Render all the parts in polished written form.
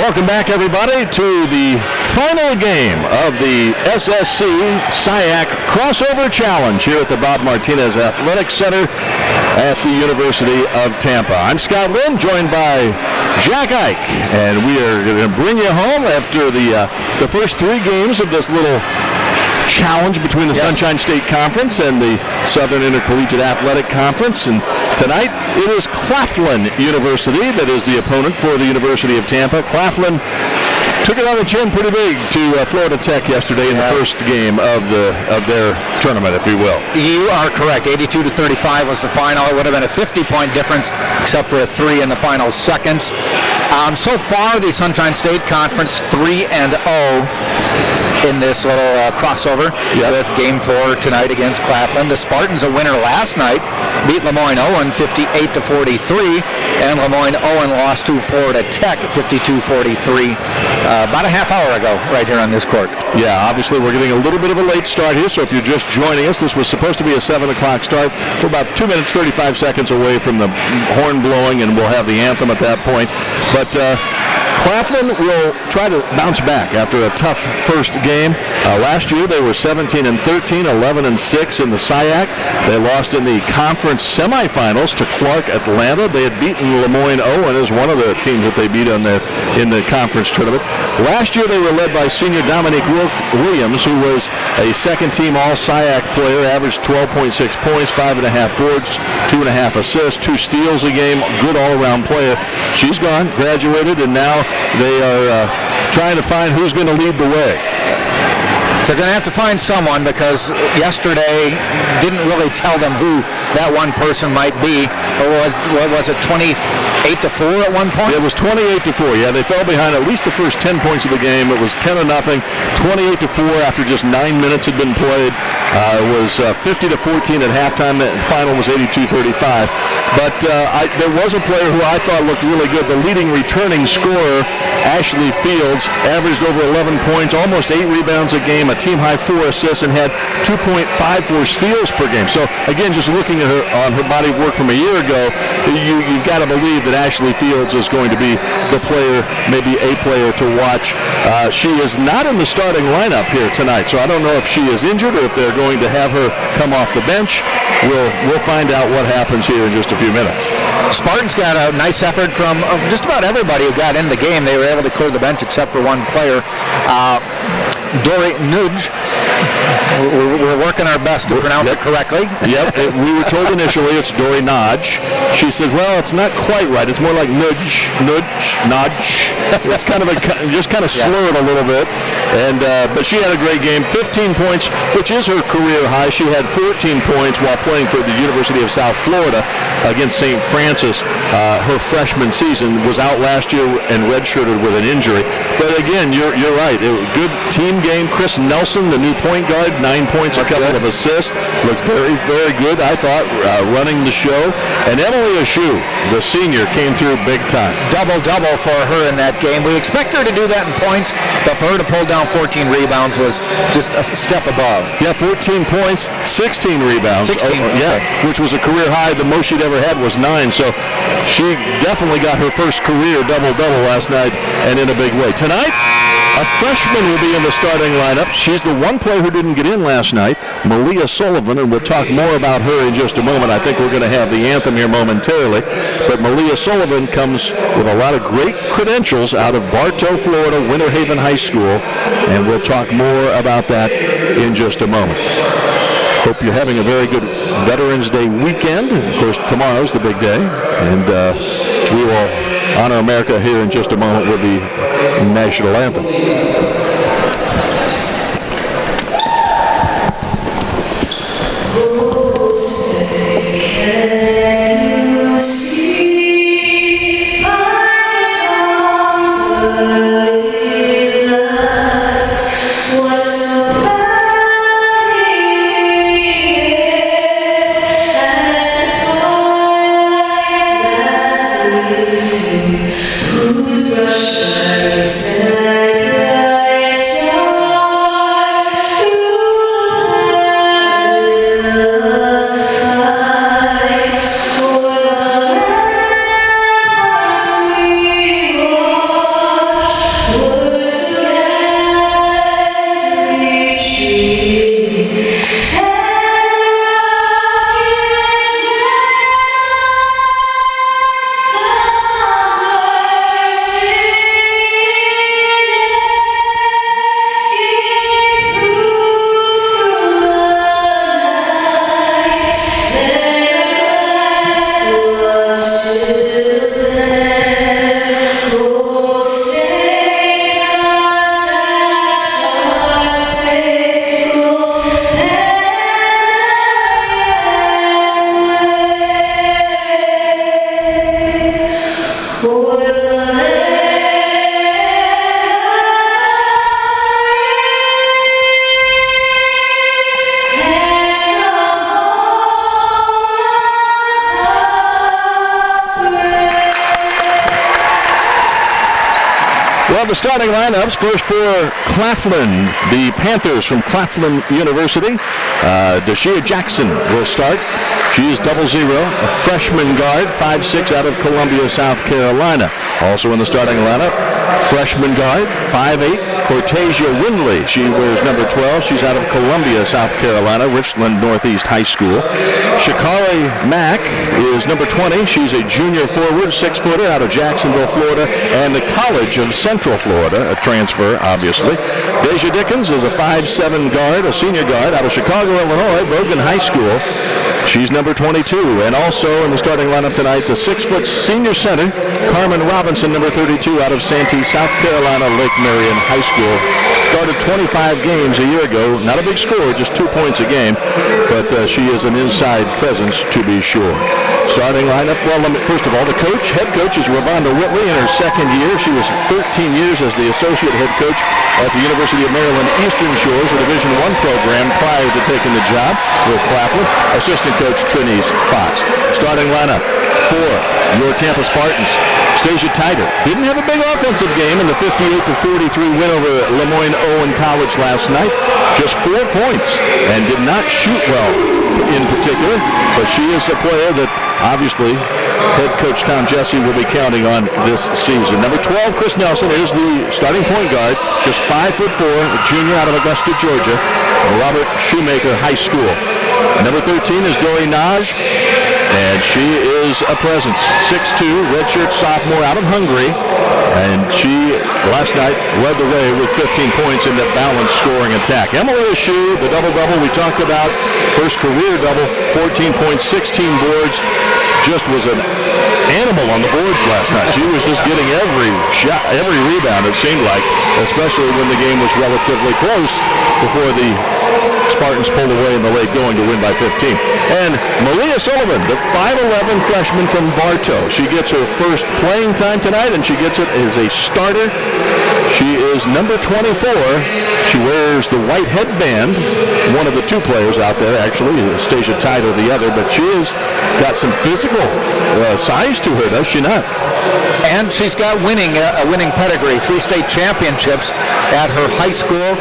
Welcome back, everybody, to the final game of the SSC SIAC Crossover Challenge here at the Bob Martinez Athletic Center at the University of Tampa. I'm Scott Lynn, joined by Jack Ike, and we are going to bring you home after the first three games of this little challenge between the Sunshine State Conference and the Southern Intercollegiate Athletic Conference. And tonight it is Claflin University that is the opponent for the University of Tampa. Claflin took it on the chin pretty big to Florida Tech yesterday in the first game of their tournament, if you will. You are correct. 82-35 was the final. It would have been a 50-point difference, except for a 3 in the final seconds. So far, the Sunshine State Conference 3-0 in this little crossover with Game 4 tonight against Claflin. The Spartans, a winner last night, beat Lemoyne Owen 58-43, and Lemoyne Owen lost to Florida Tech 52-43 about a half hour ago right here on this court. Yeah, obviously we're getting a little bit of a late start here, so if you're just joining us, this was supposed to be a 7 o'clock start. We're about 2 minutes, 35 seconds away from the horn blowing, and we'll have the anthem at that point. But Claflin will try to bounce back after a tough first game. Last year they were 17-13, 11-6 in the SIAC. They lost in the conference semifinals to Clark Atlanta. They had beaten Lemoyne Owen as one of the teams that they beat in the conference tournament. Last year they were led by senior Dominique Williams, who was a second-team All-SIAC player, averaged 12.6 points, 5.5 boards, 2.5 assists, 2 steals a game, good all-around player. She's gone, graduated, and now they are trying to find who's going to lead the way. They're going to have to find someone, because yesterday didn't really tell them who that one person might be. What was it, 28-4 at one point? It was 28-4. Yeah, they fell behind at least the first 10 points of the game. It was 10-0, 28-4 after just 9 minutes had been played. It was 50-14 at halftime. The final was 82-35. But there was a player who I thought looked really good. The leading returning scorer, Ashley Fields, averaged over 11 points, almost 8 rebounds a game, a team-high 4 assists, and had 2.54 steals per game. So, again, just looking at her body of work from a year ago, you've got to believe that Ashley Fields is going to be the player, maybe a player to watch. She is not in the starting lineup here tonight, so I don't know if she is injured or if they're going to have her come off the bench. We'll find out what happens here in just a few minutes. Spartans got a nice effort from just about everybody who got in the game. They were able to clear the bench except for one player. Dory Nudge. We're working our best to pronounce it correctly. Yep, we were told initially it's Dory Nodge. She said, well, it's not quite right. It's more like nudge. It's kind of just kind of slurred a little bit. But she had a great game, 15 points, which is her career high. She had 14 points while playing for the University of South Florida against St. Francis. Her freshman season, was out last year and redshirted with an injury. But again, you're right. It was a good team game. Chris Nelson, the new point guard, 9 points, a couple of assists. Looked very, very good, I thought, running the show. And Emily Ashu, the senior, came through big time. Double-double for her in that game. We expect her to do that in points, but for her to pull down 14 rebounds was just a step above. Yeah, 14 points, 16 rebounds. 16, yeah, which was a career high. The most she'd ever had was 9. So she definitely got her first career double-double last night, and in a big way. Tonight, a freshman will be in the starting lineup. She's the one player who didn't get in last night, Malia Sullivan, and we'll talk more about her in just a moment. I think we're going to have the anthem here momentarily. But Malia Sullivan comes with a lot of great credentials out of Bartow, Florida, Winter Haven High School, and we'll talk more about that in just a moment. Hope you're having a very good Veterans Day weekend. Of course, tomorrow's the big day, and we will honor America here in just a moment with the national anthem. Whose brush stripes and Well, the starting lineups, first for Claflin, the Panthers from Claflin University. Deshea Jackson will start. She's 00, a freshman guard, 5'6", out of Columbia, South Carolina. Also in the starting lineup, freshman guard, 5'8", Cortasia Windley. She wears number 12. She's out of Columbia, South Carolina, Richland Northeast High School. Shikari Mack is number 20. She's a junior forward, 6-footer, out of Jacksonville, Florida, and the College of Central Florida, a transfer, obviously. Deja Dickens is a 5'7" guard, a senior guard, out of Chicago, Illinois, Bogan High School. She's number 22. And also in the starting lineup tonight, the 6-foot senior center, Carmen Robinson, number 32, out of Santee, South Carolina, Lake Marion High School. Started 25 games a year ago. Not a big score, just 2 points a game, but she is an inside presence to be sure. Starting lineup, well, first of all, the head coach is Ravonda Whitley in her second year. She was 13 years as the associate head coach at the University of Maryland Eastern Shores, a Division I program, prior to taking the job with Claflin. Assistant coach Trinise Fox. Starting lineup for your Tampa Spartans. Stasia Tider didn't have a big offensive game in the 58-43 win over Lemoyne Owen College last night. Just 4 points and did not shoot well in particular, but she is a player that obviously head coach Tom Jesse will be counting on this season. Number 12, Chris Nelson, is the starting point guard, just 5'4", a junior out of Augusta, Georgia, Robert Shoemaker High School. Number 13 is Dori Naj, and she is a presence. 6'2", redshirt sophomore out of Hungary, and she last night led the way with 15 points in the balanced scoring attack. Emily Ashew, the double-double we talked about, first career double, 14 points, 16 boards. Just was an animal on the boards last night. She was just getting every shot, every rebound, it seemed like, especially when the game was relatively close before the Spartans pulled away in the late going to win by 15. And Malia Sullivan, the 5'11" freshman from Bartow. She gets her first playing time tonight, and she gets it as a starter. She is number 24. She wears the white headband. One of the two players out there, actually, Stasia Tider, the other, but she has got some physical size to her, does she not? And she's got a winning pedigree, 3 state championships at her high school.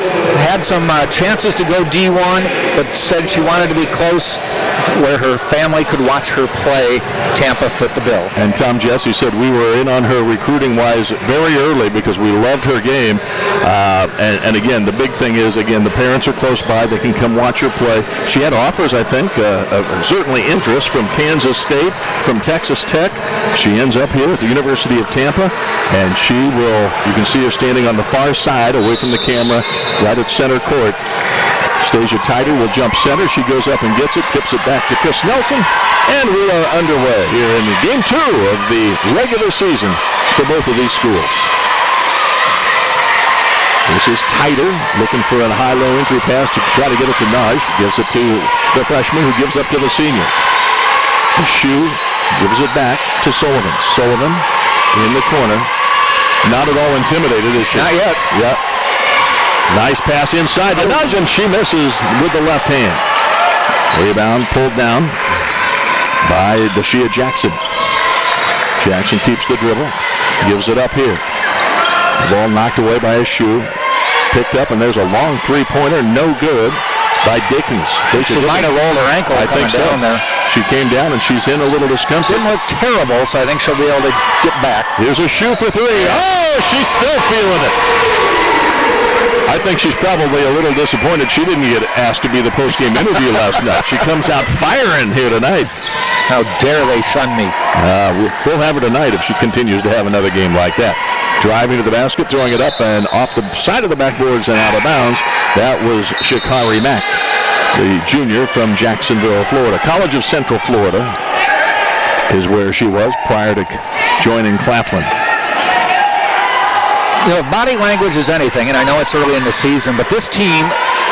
Had some chances to go D1, but said she wanted to be close where her family could watch her play. Tampa fit the bill. And Tom Jesse said we were in on her recruiting-wise very early because we loved her game. And again, the big thing is, again, the parents are close by. They can come watch her play. She had offers, I think, certainly interest from Kansas State, from Texas Tech. She ends up here at the University of Tampa, and she will, you can see her standing on the far side away from the camera, right at center court. Stasia Tider will jump center. She goes up and gets it, tips it back to Chris Nelson, and we are underway here in game 2 of the regular season for both of these schools. This is Tider looking for a high-low entry pass to try to get it to Naj. Gives it to the freshman, who gives up to the senior. Shoe gives it back to Sullivan. Sullivan in the corner. Not at all intimidated, is she? Not yet. Yep. Nice pass inside to Naj, and she misses with the left hand. Rebound pulled down by Deshea Jackson. Jackson keeps the dribble. Gives it up here. The ball knocked away by a shoe. Picked up, and there's a long three-pointer. No good by Dickens. She might have rolled her ankle coming down there. She came down, and she's in a little discomfort. Didn't look terrible, so I think she'll be able to get back. Here's a shoe for 3. Oh, she's still feeling it. I think she's probably a little disappointed she didn't get asked to be the post-game interview last night. She comes out firing here tonight. How dare they shun me. We'll have her tonight if she continues to have another game like that. Driving to the basket, throwing it up, and off the side of the backboards and out of bounds. That was Shikari Mack, the junior from Jacksonville, Florida. College of Central Florida is where she was prior to joining Claflin. You know, body language is anything, and I know it's early in the season, but this team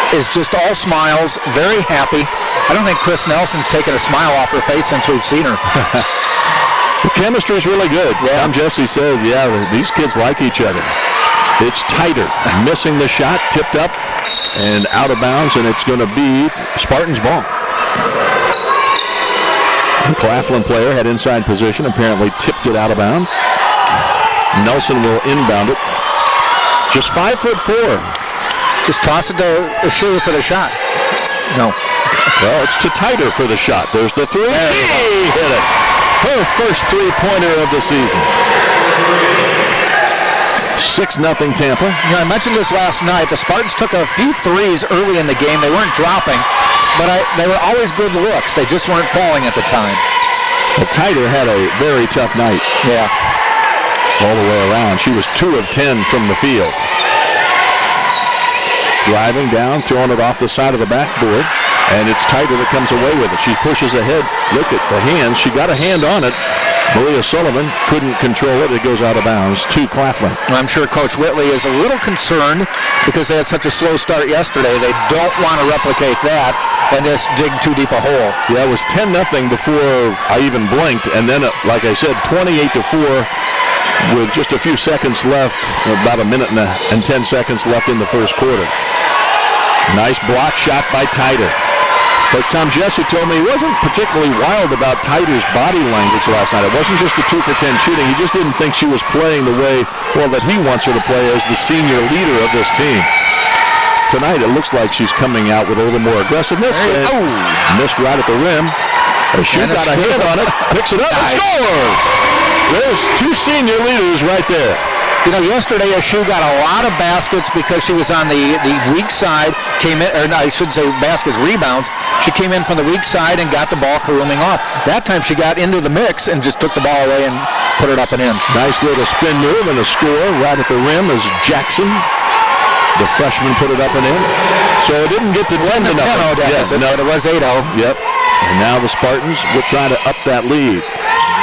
is just all smiles, very happy. I don't think Chris Nelson's taken a smile off her face since we've seen her. The chemistry is really good. Yeah. Tom Jesse said, yeah, these kids like each other. It's Tider, missing the shot, tipped up and out of bounds, and it's going to be Spartans ball. The Claflin player had inside position, apparently tipped it out of bounds. Nelson will inbound it. Just 5'4". Just toss it to a shoe for the shot. No. Well, it's to Tighter for the shot. There's the three. She hit it. Her first three-pointer of the season. 6-0 Tampa. I mentioned this last night. The Spartans took a few threes early in the game. They weren't dropping, but they were always good looks. They just weren't falling at the time. Well, Tighter had a very tough night. Yeah. All the way around. She was 2 of 10 from the field. Driving down, throwing it off the side of the backboard, and it's Tighter that comes away with it. She pushes ahead. Look at the hands. She got a hand on it. Malia Sullivan couldn't control it. It goes out of bounds to Claflin. I'm sure Coach Whitley is a little concerned because they had such a slow start yesterday. They don't want to replicate that and just dig too deep a hole. Yeah, it was 10-0 before I even blinked, and then, like I said, 28-4 with just a few seconds left, about a minute and 10 seconds left in the first quarter. Nice block shot by Tighter. Coach Tom Jesse told me he wasn't particularly wild about Tighter's body language last night. It wasn't just the 2 for 10 shooting. He just didn't think she was playing the way, well, that he wants her to play as the senior leader of this team. Tonight, it looks like she's coming out with a little more aggressiveness. Missed right at the rim. She got a hand on it, picks it up, and scores! There's 2 senior leaders right there. You know, yesterday Ashu got a lot of baskets because she was on the weak side, came in, or no, I shouldn't say baskets, rebounds. She came in from the weak side and got the ball caroming off. That time she got into the mix and just took the ball away and put it up and in. Nice little spin move and a score right at the rim as Jackson, the freshman, put it up and in. So it didn't get to 10-0. Deficit, no, it was 8-0. Yep. And now the Spartans will try to up that lead.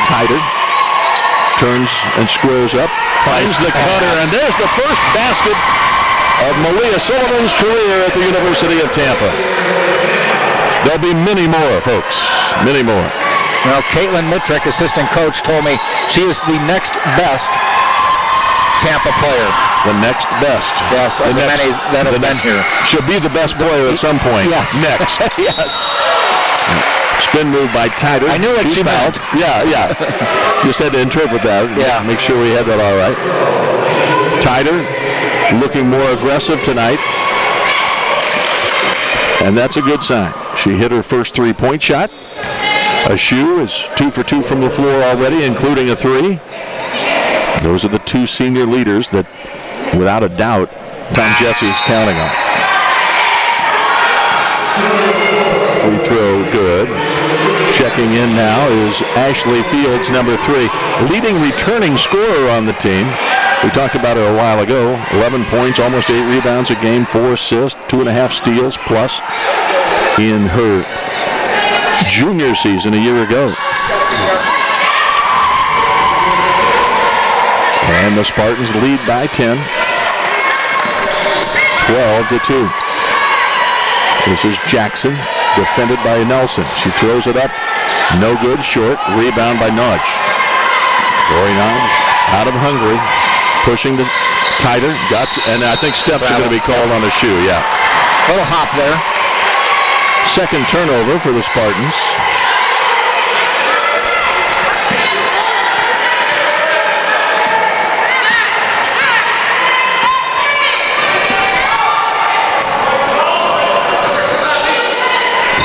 Tighter turns and squares up, finds the cutter, and there's the first basket of Malia Sullivan's career at the University of Tampa. There'll be many more, folks. Many more. Well, Caitlin Mitrick, assistant coach, told me she is the next best Tampa player. The next best. Yes, of the many that have been here. She'll be the best player at some point. Yes. Next. Yes. Spin move by Tighter. I knew what she meant. Yeah. Just had to interpret that. Yeah. Make sure we had that all right. Tighter looking more aggressive tonight. And that's a good sign. She hit her first 3-point shot. Ashu is 2 for 2 from the floor already, including a 3. Those are the 2 senior leaders that, without a doubt, Tom Jesse is counting on. Free throw, good. Checking in now is Ashley Fields, number 3, leading returning scorer on the team. We talked about her a while ago. 11 points, almost 8 rebounds a game, 4 assists, 2.5 steals plus in her junior season a year ago. And the Spartans lead by 10. 12-2. This is Jackson, defended by Nelson. She throws it up. No good, short. Rebound by Nodge. Going on out of Hungary. Pushing the Tighter. And I think steps are going to be called on a shoe, yeah. Little hop there. Second turnover for the Spartans.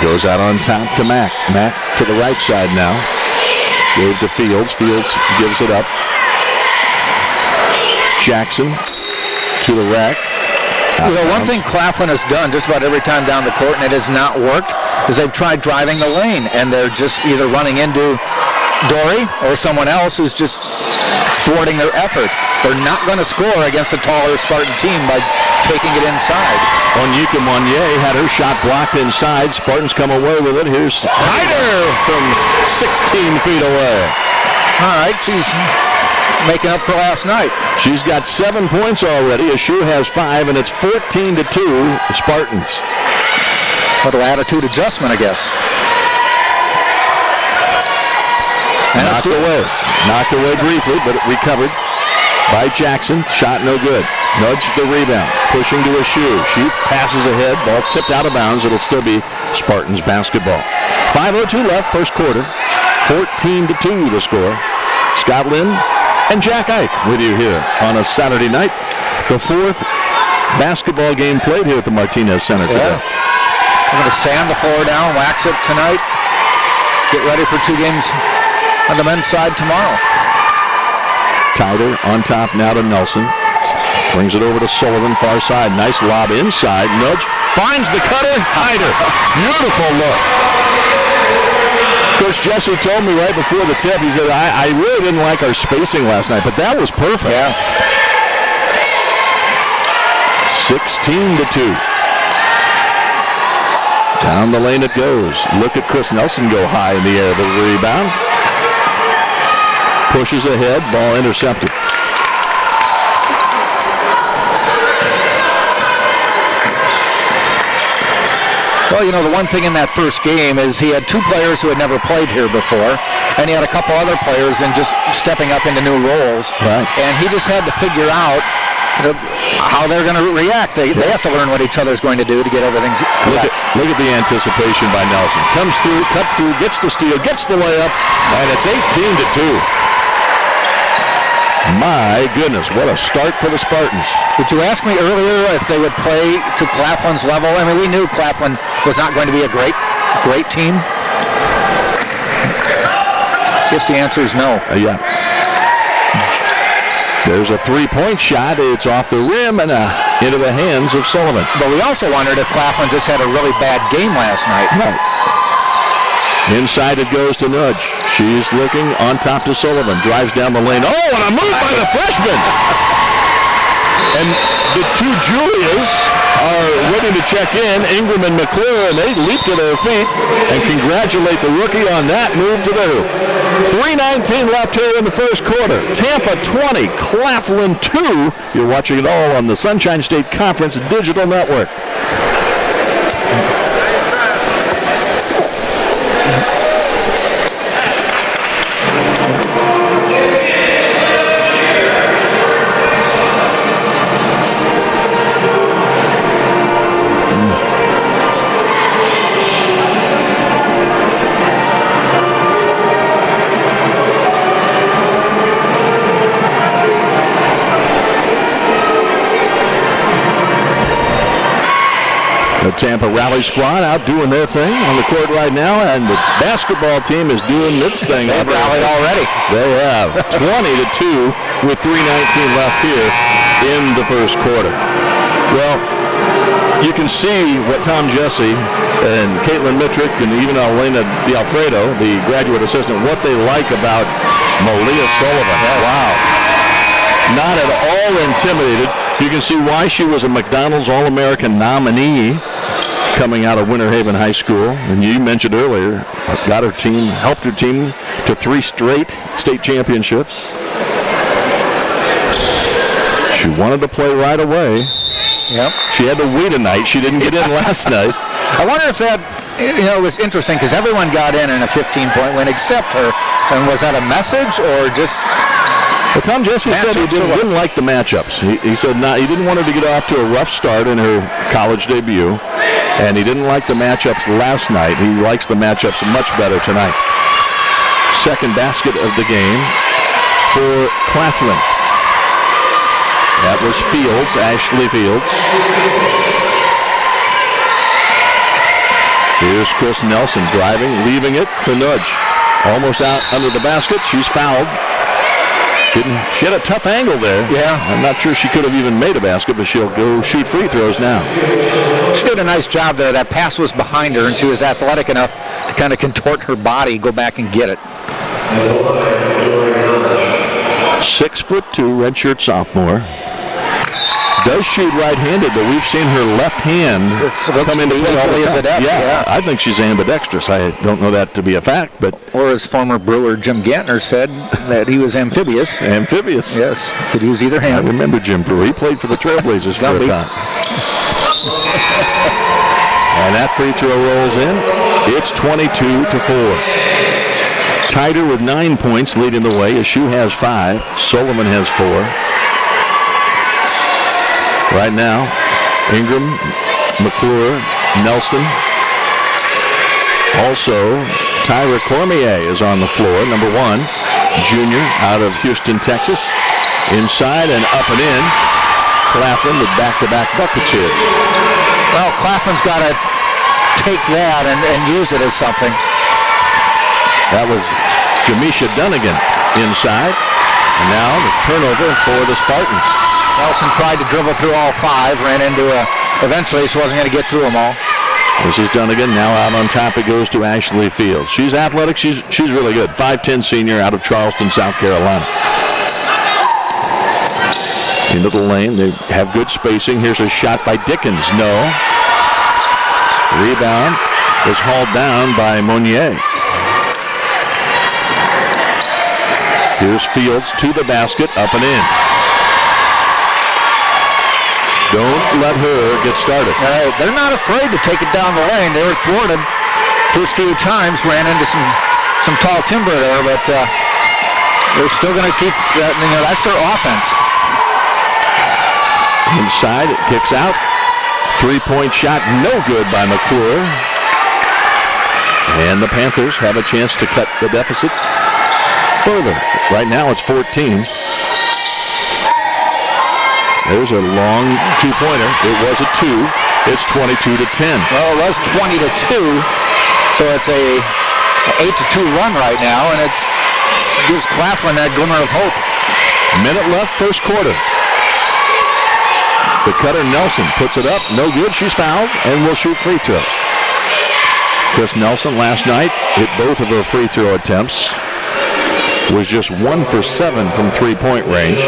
Goes out on top to Mack. Mack to the right side now. Gave to Fields. Fields gives it up. Jackson to the rack. You know, one thing Claflin has done just about every time down the court, and it has not worked, is they've tried driving the lane, and they're just either running into Dory or someone else who's just thwarting their effort. They're not going to score against a taller Spartan team by taking it inside. Onyeka Monye had her shot blocked inside. Spartans come away with it. Here's Tighter from 16 feet away. All right, she's making up for last night. She's got 7 points already. Ashu has 5, and it's 14-2 Spartans. Little attitude adjustment, I guess. And knocked away briefly, but it recovered by Jackson. Shot no good. Nudged the rebound. Pushing to Ashu. She passes ahead. Ball tipped out of bounds. It'll still be Spartans basketball. 5:02 left, first quarter. 14-2 the score. Scott Lynn and Jack Ike with you here on a Saturday night. The fourth basketball game played here at the Martinez Center today. I'm going to sand the floor down, wax it tonight. Get ready for 2 games on the men's side tomorrow. Tyler on top now to Nelson. Brings it over to Sullivan, far side. Nice lob inside. Nudge. Finds the cutter. Tyler. Beautiful look. Coach Jesse told me right before the tip, he said, I really didn't like our spacing last night, but that was perfect. Yeah. 16-2. Down the lane it goes. Look at Chris Nelson go high in the air. The rebound. Pushes ahead. Ball intercepted. Well, you know, the one thing in that first game is he had 2 players who had never played here before, and he had a couple other players and just stepping up into new roles. Right. And he just had to figure out how they're going to react. They have to learn what each other's going to do to get everything correct. Look at the anticipation by Nelson. Comes through, cuts through, gets the steal, gets the layup, and it's 18-2. My goodness, what a start for the Spartans. Did you ask me earlier if they would play to Claflin's level? I mean, we knew Claflin was not going to be a great team. Guess the answer is no. Yeah. There's a 3-point shot. It's off the rim and into the hands of Sullivan. But we also wondered if Claflin just had a really bad game last night. Right. Inside it goes to Nudge. She's looking on top to Sullivan. Drives down the lane. Oh, and a move by the freshman. And the 2 Julias are ready to check in. Ingram and McClure, and they leap to their feet and congratulate the rookie on that move to the hoop. 3:19 left here in the first quarter. Tampa 20, Claflin 2. You're watching it all on the Sunshine State Conference Digital Network. The Tampa Rally Squad out doing their thing on the court right now, and the basketball team is doing its thing. They've rallied already. They have 20-2 with 3:19 left here in the first quarter. Well, you can see what Tom Jesse and Caitlin Mitrick and even Elena D'Alfredo, the graduate assistant, what they like about Malia Sullivan. Wow. Not at all intimidated. You can see why she was a McDonald's All-American nominee coming out of Winter Haven High School. And you mentioned earlier, helped her team to 3 straight state championships. She wanted to play right away. Yep. She had to wait a night. She didn't get in last night. I wonder if that, it was interesting because everyone got in a 15-point win except her. And was that a message or just... Well, Tom Jesse said he didn't like the matchups. He said he didn't want her to get off to a rough start in her college debut, and he didn't like the matchups last night. He likes the matchups much better tonight. Second basket of the game for Claflin. That was Fields, Ashley Fields. Here's Chris Nelson driving, leaving it for Nudge. Almost out under the basket. She's fouled. She had a tough angle there. Yeah. I'm not sure she could have even made a basket, but she'll go shoot free throws now. She did a nice job there. That pass was behind her, and she was athletic enough to kind of contort her body, go back and get it. 6'2", redshirt sophomore. Does shoot right-handed, but we've seen her left hand come into play all the time. Yeah, I think she's ambidextrous. I don't know that to be a fact, but... Or as former Brewer Jim Gantner said, that he was amphibious. Amphibious. Yes, could use either hand. I remember Jim Brewer. He played for the Trailblazers for a time. And that free throw rolls in. It's 22-4. Tyder with 9 points leading the way. Ashu has 5. Sullivan has 4. Right now, Ingram, McClure, Nelson. Also, Tyra Cormier is on the floor, number 1, junior out of Houston, Texas. Inside and up and in. Claflin with back-to-back buckets here. Well, Claflin's got to take that and use it as something. That was Jamisha Dunnigan inside. And now the turnover for the Spartans. Nelson tried to dribble through all five, ran into eventually she wasn't going to get through them all. This is Dunnigan. Now out on top it goes to Ashley Fields. She's athletic. She's really good. 5'10" senior out of Charleston, South Carolina. Into the lane. They have good spacing. Here's a shot by Dickens. No. Rebound is hauled down by Monnier. Here's Fields to the basket, up and in. Don't let her get started. They're not afraid to take it down the lane. They were thwarted first few times, ran into some tall timber there, but they're still going to keep that. That's their offense. Inside, it kicks out. Three-point shot, no good by McClure. And the Panthers have a chance to cut the deficit further. Right now it's 14. There's a long two-pointer. It was a 2. It's 22-10. Well, it was 20-2, so it's a 8-2 run right now, and it gives Claflin that glimmer of hope. Minute left, first quarter. The cutter Nelson puts it up. No good. She's fouled and will shoot free throws. Chris Nelson last night hit both of her free throw attempts. Was just 1 for 7 from three-point range.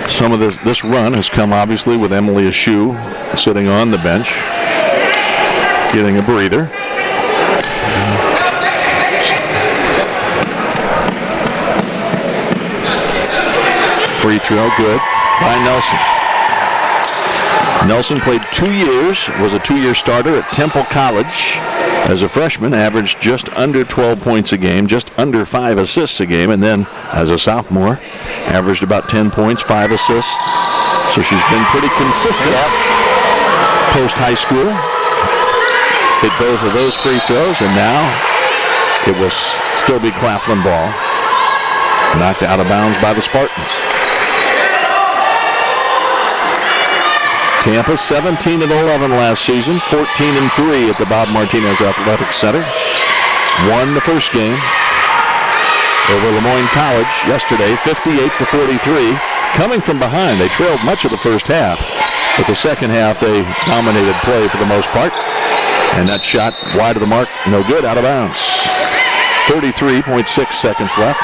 Some of this run has come obviously with Emily Ashew sitting on the bench, getting a breather. Free throw, good by Nelson. Nelson played 2 years, was a 2-year starter at Temple College. As a freshman, averaged just under 12 points a game, just under 5 assists a game, and then as a sophomore, averaged about 10 points, 5 assists. So she's been pretty consistent post-high school. Hit both of those free throws, and now it will still be Claflin ball. Knocked out of bounds by the Spartans. Tampa 17-11 last season, 14-3 at the Bob Martinez Athletic Center. Won the first game over Lemoyne College yesterday, 58-43. Coming from behind, they trailed much of the first half, but the second half they dominated play for the most part. And that shot wide of the mark, no good, out of bounds. 33.6 seconds left.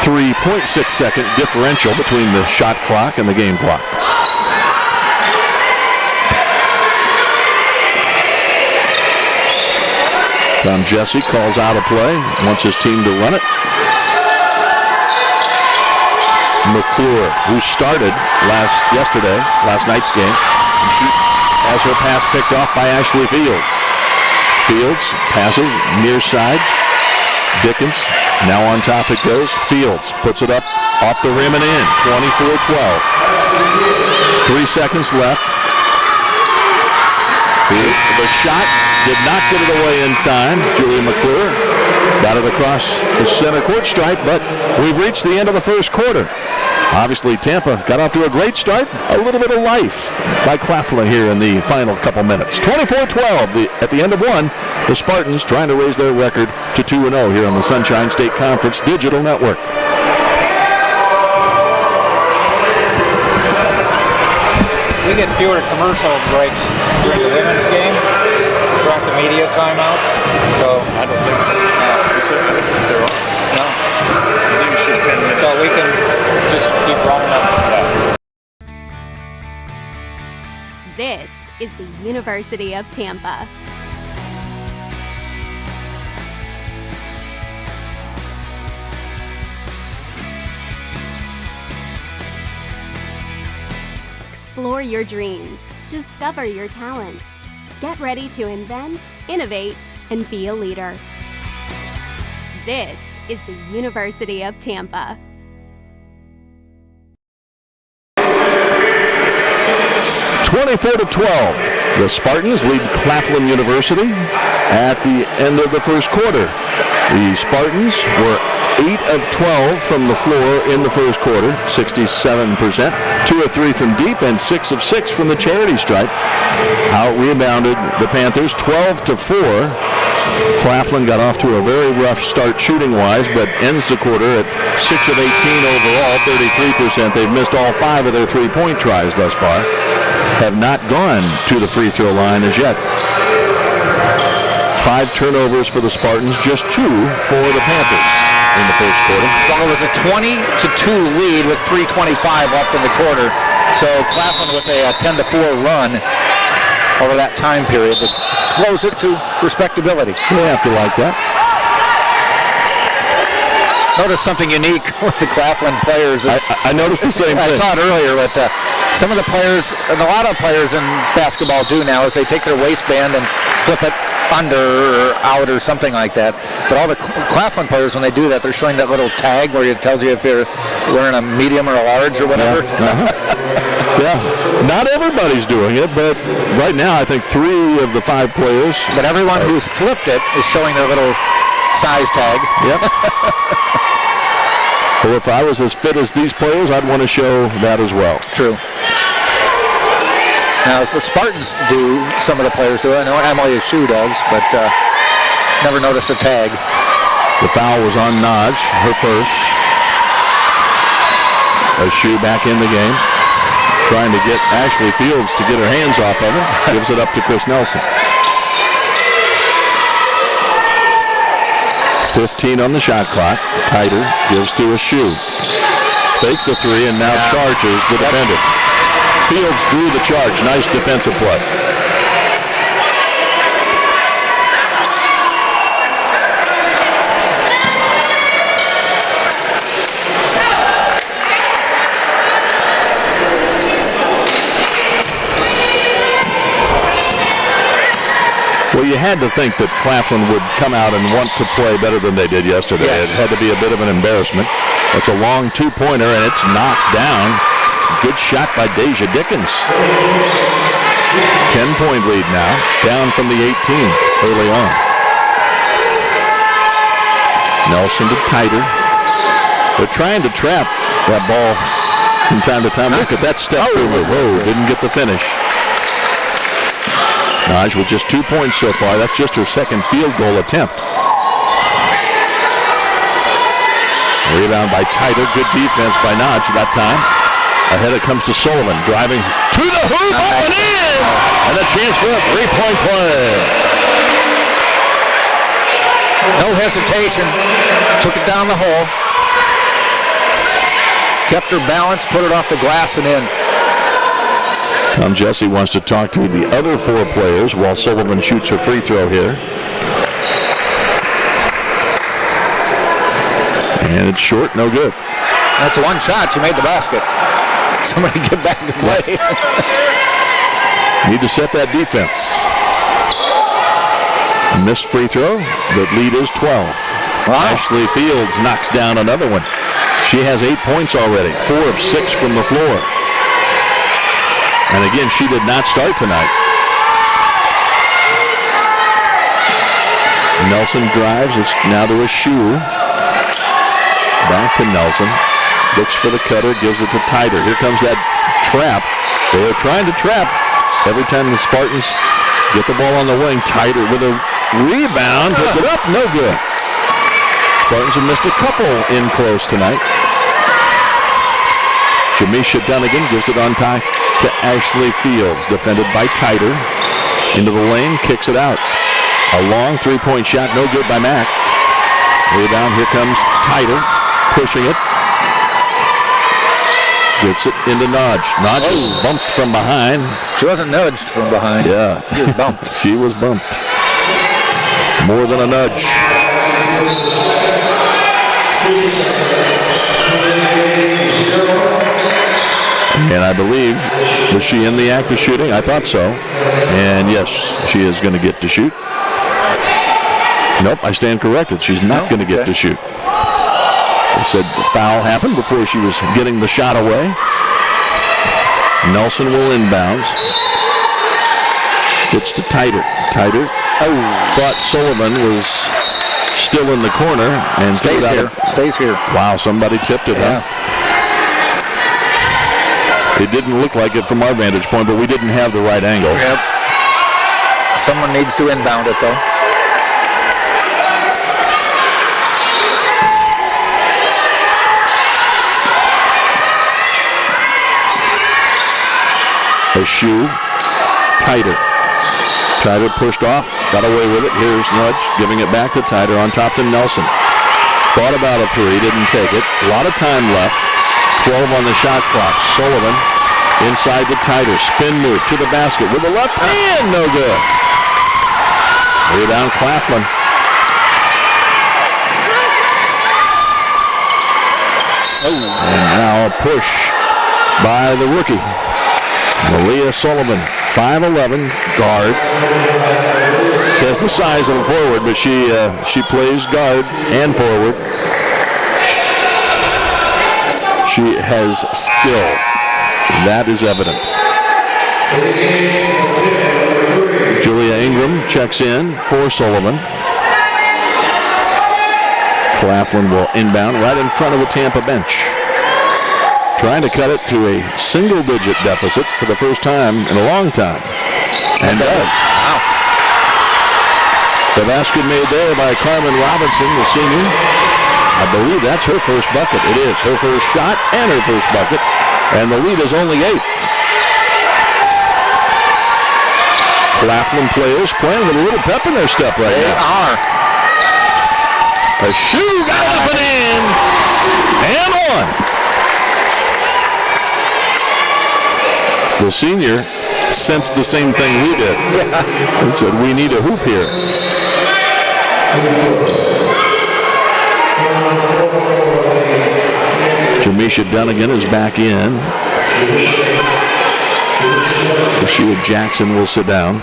3.6-second differential between the shot clock and the game clock. Tom Jesse calls out a play, wants his team to run it. McClure, who started last night's game, and she has her pass picked off by Ashley Fields. Fields passes near side. Dickens, now on top it goes. Fields puts it up off the rim and in. 24-12. 3 seconds left. The shot did not get it away in time. Julia McClure got it across the center court stripe, but we've reached the end of the first quarter. Obviously, Tampa got off to a great start. A little bit of life by Claflin here in the final couple minutes. 24-12 at the end of one. The Spartans trying to raise their record to 2-0 here on the Sunshine State Conference Digital Network. We get fewer commercial breaks during the women's game throughout the media timeouts. So I don't think so. No. I think we should 10 minutes. So we can just keep rolling up. Yeah. This is the University of Tampa. Explore your dreams. Discover your talents. Get ready to invent, innovate, and be a leader. This is the University of Tampa. (24-12). The Spartans lead Claflin University at the end of the first quarter. The Spartans were 8 of 12 from the floor in the first quarter, 67%, 2 of 3 from deep, and 6 of 6 from the charity stripe. Out-rebounded the Panthers 12-4. Claflin got off to a very rough start shooting-wise, but ends the quarter at 6 of 18 overall, 33%. They've missed all 5 of their three-point tries thus far. Have not gone to the free throw line as yet. 5 turnovers for the Spartans, just 2 for the Panthers in the first quarter. Well, it was a 20-2 lead with 3:25 left in the quarter. So Claflin with a 10-4 run over that time period to close it to respectability. You have to like that. Notice something unique with the Claflin players. I noticed the same thing. I saw it earlier, but some of the players, and a lot of players in basketball do now, is they take their waistband and flip it under or out or something like that. But all the Claflin players, when they do that, they're showing that little tag where it tells you if you're wearing a medium or a large or whatever. Yeah. Not everybody's doing it, but right now I think 3 of the 5 players. But everyone who's flipped it is showing their little size tag. Yep. Well, if I was as fit as these players, I'd want to show that as well. True. Now, as the Spartans do, some of the players do it. I know Emily Ashu does, but never noticed a tag. The foul was on Naj, her first. Ashu back in the game. Trying to get Ashley Fields to get her hands off of him. Gives it up to Chris Nelson. 15 on the shot clock. Tighter gives to Ashu. Fake the 3 and now charges the defender. Fields drew the charge. Nice defensive play. Well, you had to think that Claflin would come out and want to play better than they did yesterday. Yes. It had to be a bit of an embarrassment. That's a long 2-pointer, and it's knocked down. Good shot by Deja Dickens. 10-point lead now, down from the 18 early on. Nelson to Tighter. They're trying to trap that ball from time to time. Look at that step through. Whoa, didn't get the finish. Naj with just 2 points so far. That's just her second field goal attempt. Rebound by Tighter. Good defense by Naj that time. Ahead it comes to Sullivan. Driving to the hoop. Up and in! And a chance for a 3-point play. No hesitation. Took it down the hole. Kept her balance, put it off the glass and in. Tom Jesse wants to talk to the other 4 players while Sullivan shoots her free throw here. And it's short, no good. That's one shot. She made the basket. Somebody get back and play. Need to set that defense. Missed free throw. The lead is 12. Wow. Ashley Fields knocks down another one. She has 8 points already. 4 of 6 from the floor. And again, she did not start tonight. Nelson drives. It's now to Ashu. Back to Nelson. Looks for the cutter. Gives it to Tighter. Here comes that trap. They are trying to trap. Every time the Spartans get the ball on the wing, Tighter with a rebound. Puts it up. No good. Spartans have missed a couple in close tonight. Jamisha Dunnigan gives it on time to Ashley Fields, defended by Tighter. Into the lane, kicks it out. A long 3-point shot, no good by Mack. Rebound, here comes Tighter, pushing it. Gets it into Naj. Naj is bumped from behind. She wasn't nudged from behind. Yeah. She was bumped. She was bumped. More than a nudge. And I believe, was she in the act of shooting? I thought so. And yes, she is going to get to shoot. Nope, I stand corrected. She's not going to get to shoot. They said the foul happened before she was getting the shot away. Nelson will inbounds. It's to Tighter. Tighter thought Sullivan was still in the corner and Stays here. Stays here. Wow, somebody tipped it, huh? It didn't look like it from our vantage point, but we didn't have the right angle. Yep. Someone needs to inbound it, though. A shoe. Tighter. Tighter pushed off, got away with it. Here's Nudge giving it back to Tighter on top to Nelson. Thought about a three, didn't take it. A lot of time left. 12 on the shot clock. Sullivan inside to Tighter. Spin move to the basket with the left hand. No good. Rebound Claflin. And now a push by the rookie. Malia Sullivan, 5'11", guard. She has the size of a forward, but she plays guard and forward. She has skill. That is evident. Julia Ingram checks in for Sullivan. Claflin will inbound right in front of the Tampa bench. Trying to cut it to a single-digit deficit for the first time in a long time. And does. Wow. The basket made there by Carmen Robinson, the senior. I believe that's her first bucket. It is her first shot and her first bucket. And the lead is only 8. Claflin players playing with a little pep in their step right now. They are. A shoe got up and in. And on. The senior sensed the same thing we did. He said, we need a hoop here. Jamisha Dunnigan is back in. Rashida Jackson will sit down.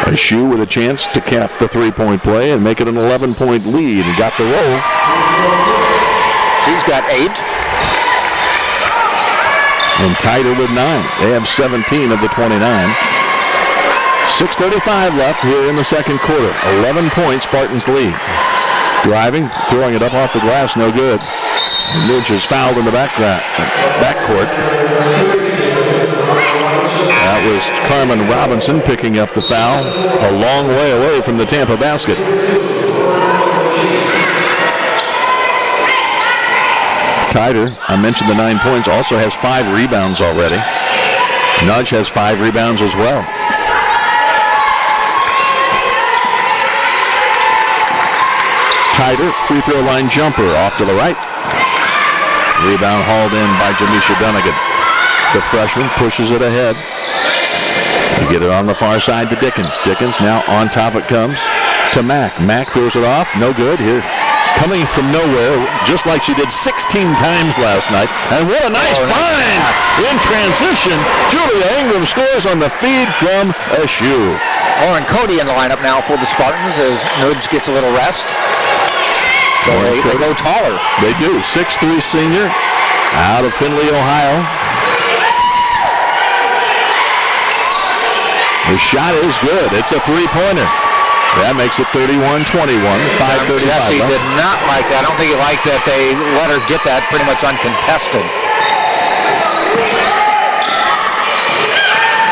A shoe with a chance to cap the three-point play and make it an 11-point lead. And got the roll. She's got 8. And Tighter with 9. They have 17 of the 29. 6:35 left here in the second quarter. 11-point Spartans lead. Driving, throwing it up off the glass, no good. Midge is fouled in the backcourt. That was Carmen Robinson picking up the foul a long way away from the Tampa basket. Tighter, I mentioned the 9 points, also has 5 rebounds already. Nudge has 5 rebounds as well. Tighter, free throw line jumper off to the right. Rebound hauled in by Jamisha Dunnigan. The freshman pushes it ahead. You get it on the far side to Dickens. Dickens now on top it comes to Mack. Mack throws it off, no good here. Coming from nowhere, just like she did 16 times last night. And what a nice find in transition. Julia Ingram scores on the feed from a shoe. Lauren Cody in the lineup now for the Spartans as Nudge gets a little rest. So they go taller. They do. 6'3" senior out of Findlay, Ohio. The shot is good. It's a three-pointer. That makes it 31-21, 5:35. Jesse did not like that. I don't think he liked that they let her get that pretty much uncontested.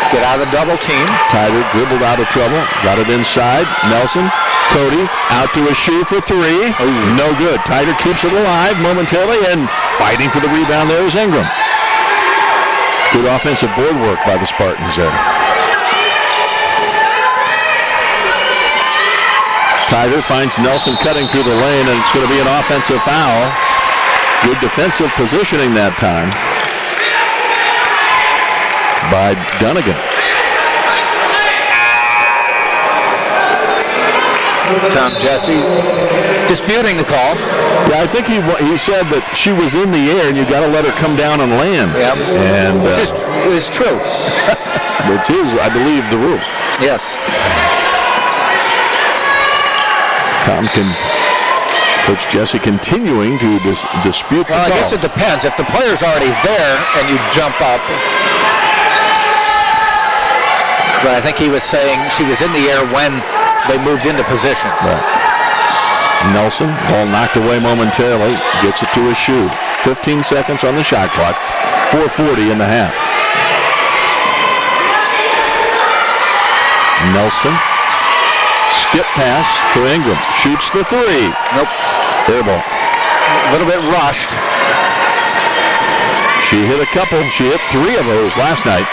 Get out of the double team. Tighter dribbled out of trouble. Got it inside. Nelson, Cody, out to a shoe for 3. Ooh. No good. Tighter keeps it alive momentarily, and fighting for the rebound there is Ingram. Good offensive board work by the Spartans there. Tighter finds Nelson cutting through the lane, and it's going to be an offensive foul. Good defensive positioning that time by Dunnigan. Tom Jesse disputing the call. Yeah, I think he said that she was in the air, and you got to let her come down and land. Yep. And which is true. Which is, I believe, the rule. Yes. Tom can Coach Jesse continuing to dispute the Well, I call. guess it depends. If the player's already there and you jump up. But I think he was saying she was in the air when they moved into position. Right. Nelson, ball knocked away momentarily, gets it to his shoe. 15 seconds on the shot clock, 4:40 in the half. Nelson, skip pass to Ingram, shoots the three. Nope. Air ball. A little bit rushed. She hit a couple. She hit 3 of those last night.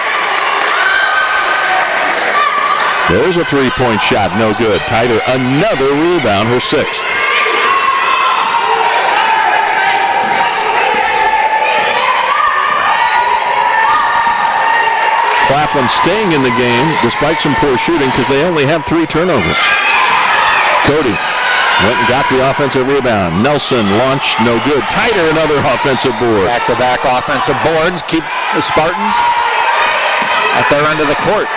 There's a three-point shot, no good. Tighter, another rebound, her 6th. Claflin staying in the game despite some poor shooting because they only have 3 turnovers. Cody went and got the offensive rebound. Nelson launched, no good. Tighter, another offensive board. Back-to-back offensive boards keep the Spartans at their end of the court.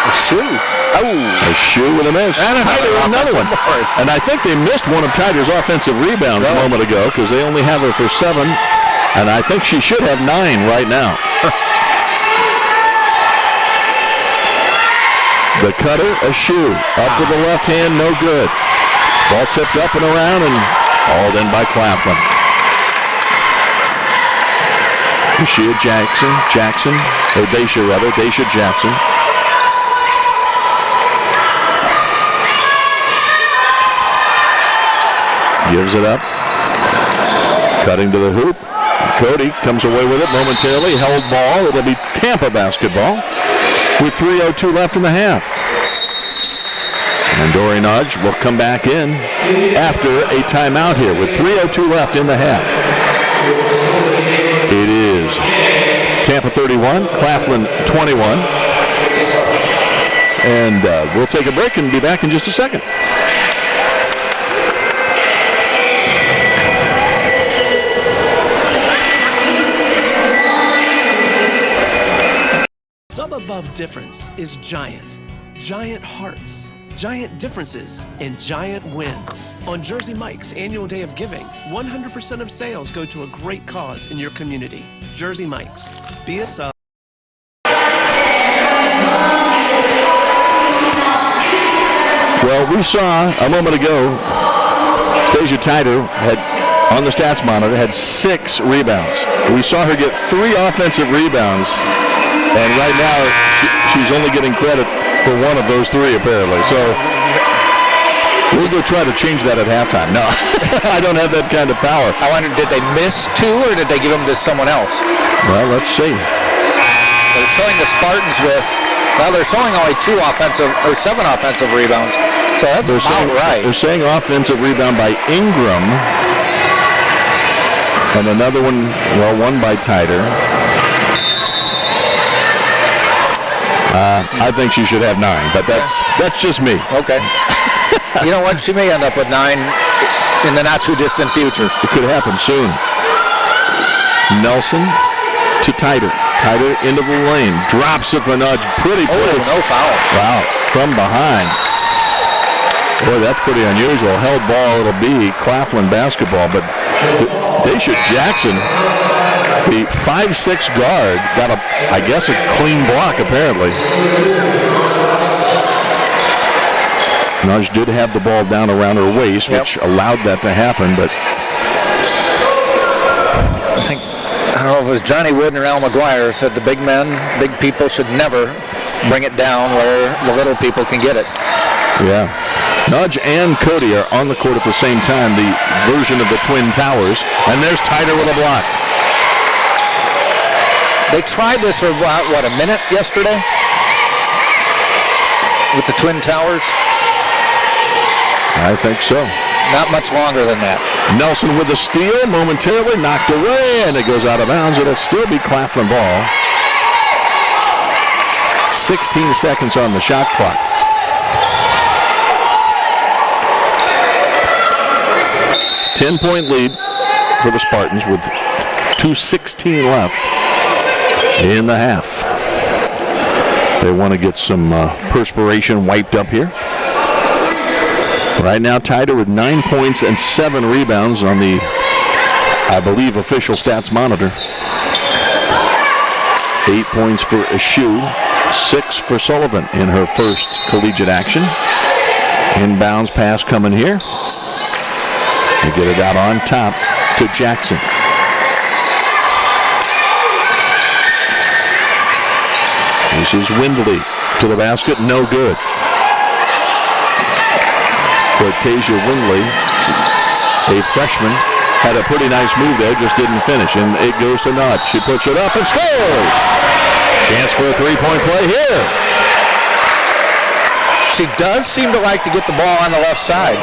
A shoe. Oh. A shoe with a miss. And another one. And I think they missed one of Tiger's offensive rebounds a moment ago because they only have her for 7. And I think she should have 9 right now. The cutter, a shoe. Up with the left hand, no good. Ball tipped up and around and hauled in by Claflin. Daisha Jackson. Gives it up. Cutting to the hoop. Cody comes away with it momentarily. Held ball. It'll be Tampa basketball with 3:02 left in the half. And Dory Nudge will come back in after a timeout here with 3:02 left in the half. It is Tampa 31, Claflin 21. And we'll take a break and be back in just a second. Sub above difference is giant. Giant hearts, giant differences, and giant wins. On Jersey Mike's annual day of giving, 100% of sales go to a great cause in your community. Jersey Mike's. Be a sub. Well, we saw a moment ago, Stasia Tider had, on the stats monitor, had 6 rebounds. We saw her get 3 offensive rebounds, and right now she's only getting credit for 1 of those 3, apparently. So we'll go try to change that at halftime. No, I don't have that kind of power. I wonder, did they miss 2 or did they give them to someone else? Well, let's see. They're showing the Spartans with, well, they're showing only 7 offensive rebounds. So that's about right. They're saying offensive rebound by Ingram. And another one, well, one by Tider. I think she should have 9, but that's just me. Okay. You know what? She may end up with 9 in the not-too-distant future. It could happen soon. Nelson to Tider. Tider into the lane. Drops it for Nudge. Pretty quick. Oh, no foul. Wow. From behind. Boy, that's pretty unusual. Held ball, it'll be Claflin basketball, but Daisha Jackson, the 5'6" guard, got I guess a clean block apparently. Nudge did have the ball down around her waist, which allowed that to happen, but I don't know if it was Johnny Wooden or Al McGuire said the big people should never bring it down where the little people can get it. Yeah. Nudge and Cody are on the court at the same time, the version of the Twin Towers. And there's Tider with a block. They tried this for, what, a minute yesterday? With the Twin Towers? I think so. Not much longer than that. Nelson with the steal, momentarily knocked away, and it goes out of bounds. It'll still be Claflin ball. 16 seconds on the shot clock. Ten-point lead for the Spartans with 2:16 left in the half. They want to get some perspiration wiped up here. Right now, Tider with 9 points and 7 rebounds on the, I believe, official stats monitor. 8 points for Ashu, 6 for Sullivan in her first collegiate action. Inbounds pass coming here. They get it out on top to Jackson. This is Windley to the basket, no good. Cortasia Windley, a freshman, had a pretty nice move there, just didn't finish, and it goes to Nutt. She puts it up and scores! Chance for a three-point play here. She does seem to like to get the ball on the left side.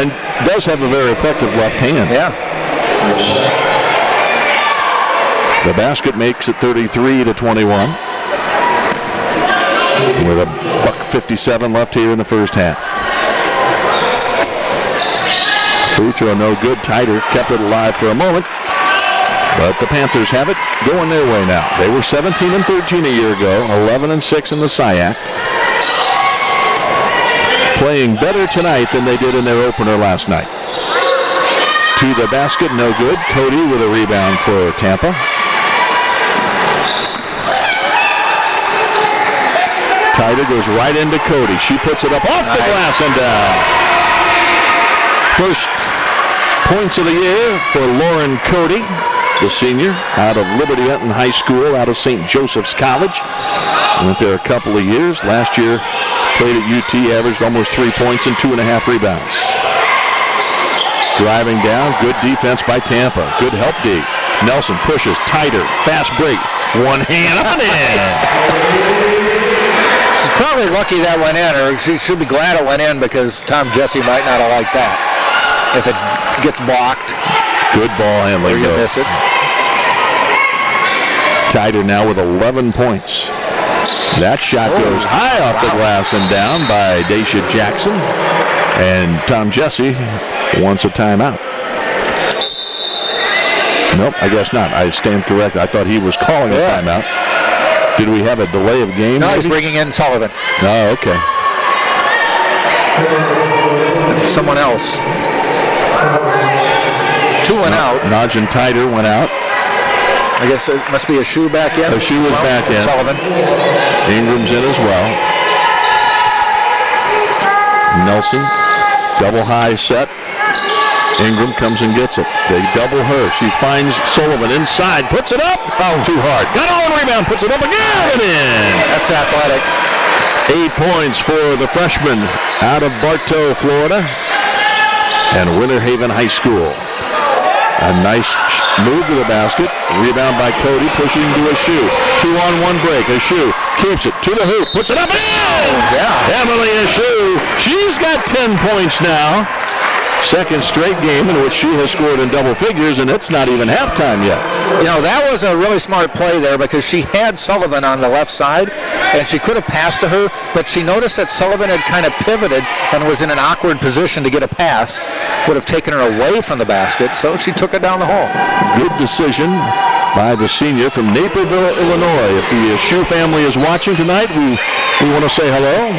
And does have a very effective left hand. Yeah. The basket makes it 33-21. With a $1:57 left here in the first half. Free throw no good. Tider kept it alive for a moment. But the Panthers have it going their way now. They were 17-13 a year ago, 11-6 in the SIAC. Playing better tonight than they did in their opener last night. To the basket, no good. Cody with a rebound for Tampa. Tider goes right into Cody. She puts it up off the glass and down. First points of the year for Lauren Cody, the senior, out of Liberty Benton High School, out of St. Joseph's College. Went there a couple of years. Last year, played at UT, averaged almost 3 points and 2.5 rebounds. Driving down, good defense by Tampa. Good help D. Nelson pushes, Tider, fast break. One hand on it. She's probably lucky that went in, or she should be glad it went in because Tom Jesse might not have liked that. If it gets blocked. Good ball handling. Or you miss it. Tider now with 11 points. That shot goes high off the glass and down by Daisha Jackson. And Tom Jesse wants a timeout. Nope, I guess not. I stand corrected. I thought he was calling a timeout. Did we have a delay of game? No, maybe? he's bringing in Sullivan. Oh, okay. Someone else. 2 went out. Najin Tider went out. I guess it must be a shoe back in. A shoe was back in. Sullivan. Ingram's in as well. Nelson, double high set. Ingram comes and gets it. They double her. She finds Sullivan inside, puts it up. Oh, too hard. Got her own rebound, puts it up again and in. That's athletic. 8 points for the freshman out of Bartow, Florida, and Winter Haven High School. A nice move to the basket. Rebound by Cody, pushing to a shoe. 2-on-1 break. A shoe keeps it to the hoop, puts it up and in. Yeah. Emily Ashu. She's got 10 points now. Second straight game in which she has scored in double figures, and it's not even halftime yet. You know, that was a really smart play there because she had Sullivan on the left side, and she could have passed to her, but she noticed that Sullivan had kind of pivoted and was in an awkward position to get a pass. Would have taken her away from the basket, so she took it down the hole. Good decision by the senior from Naperville, Illinois. If the Ashu family is watching tonight, we want to say hello.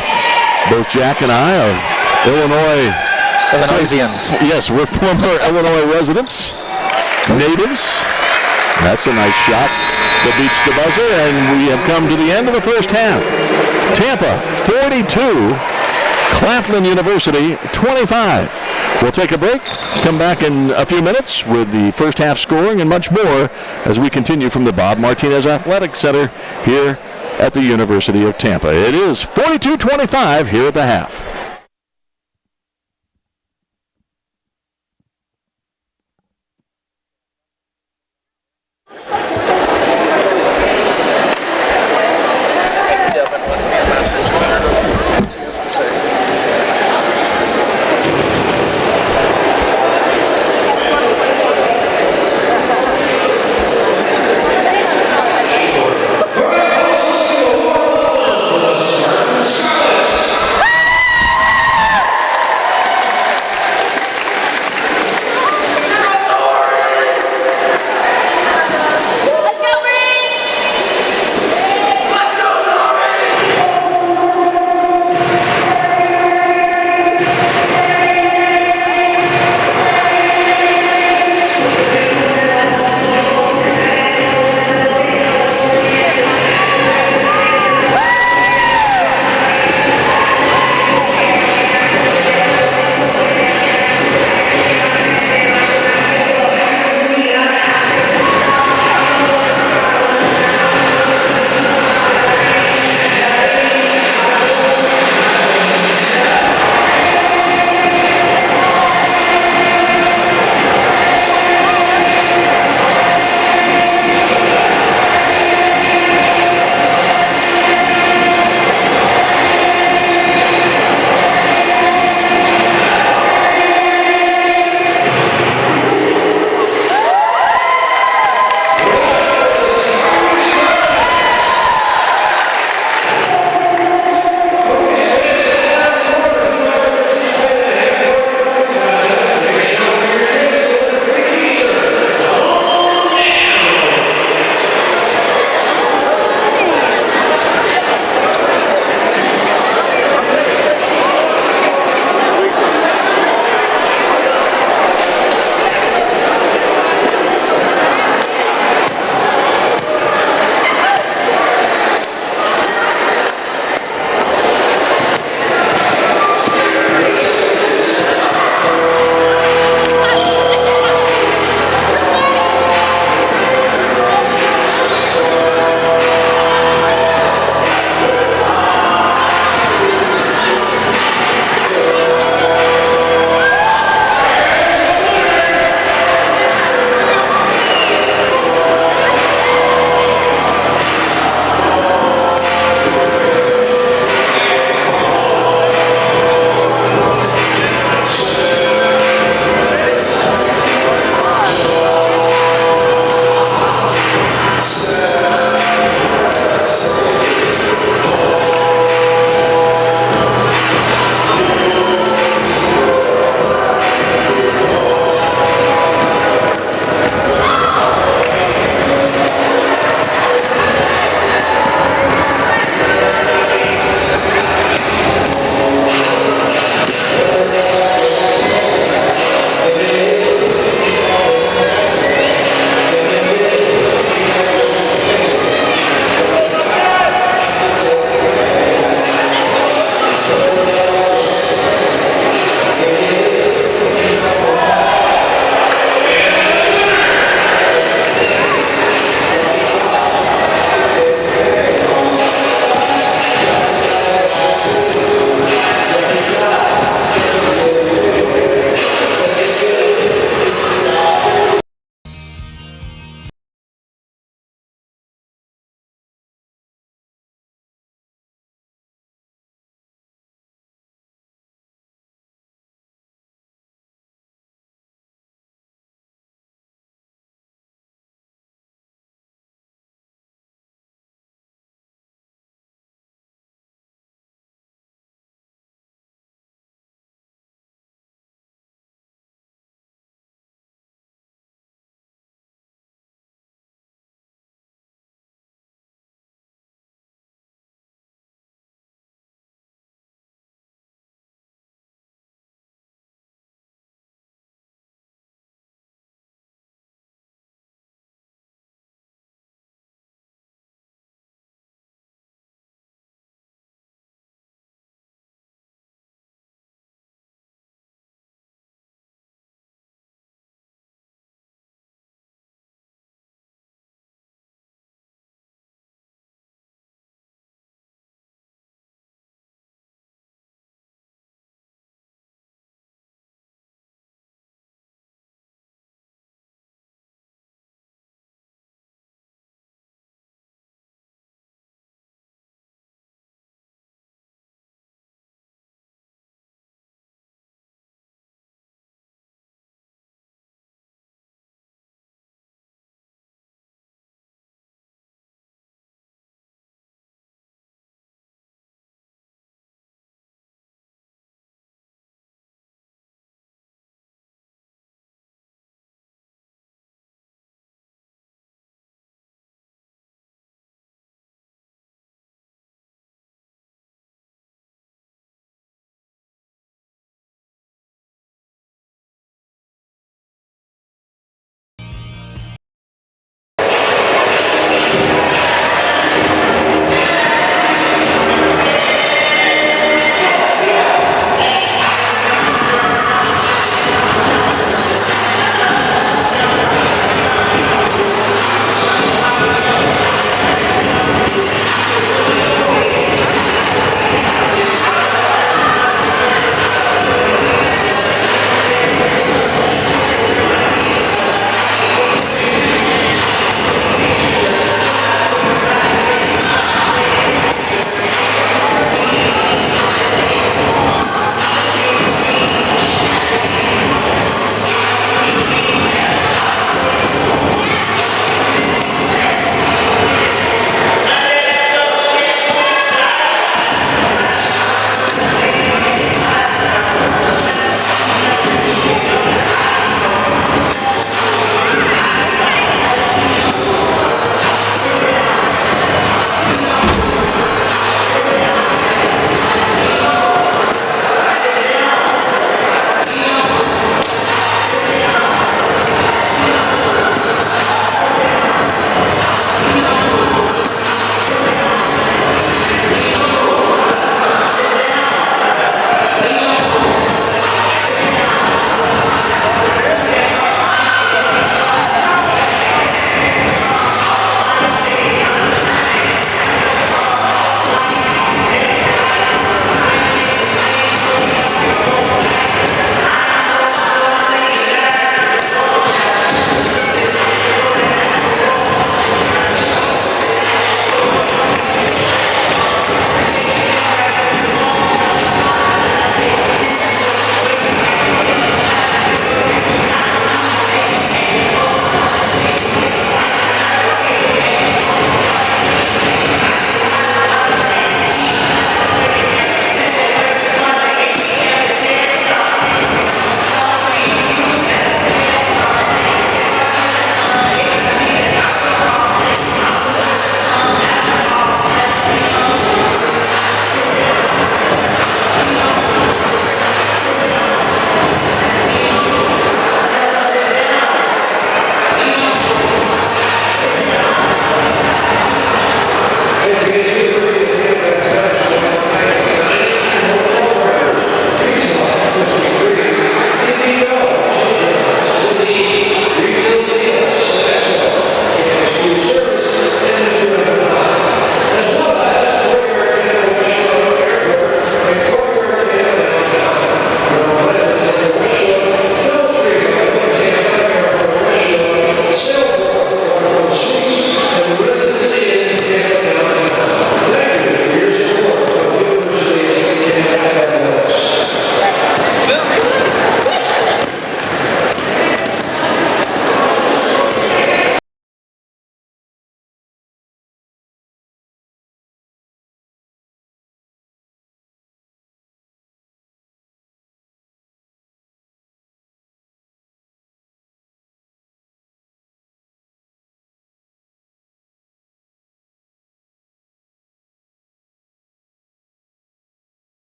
Both Jack and I are Illinoisians. Yes, we're former Illinois residents, natives. That's a nice shot that beats the buzzer, and we have come to the end of the first half. Tampa 42, Claflin University 25. We'll take a break, come back in a few minutes with the first half scoring and much more as we continue from the Bob Martinez Athletic Center here at the University of Tampa. It is 42-25 here at the half.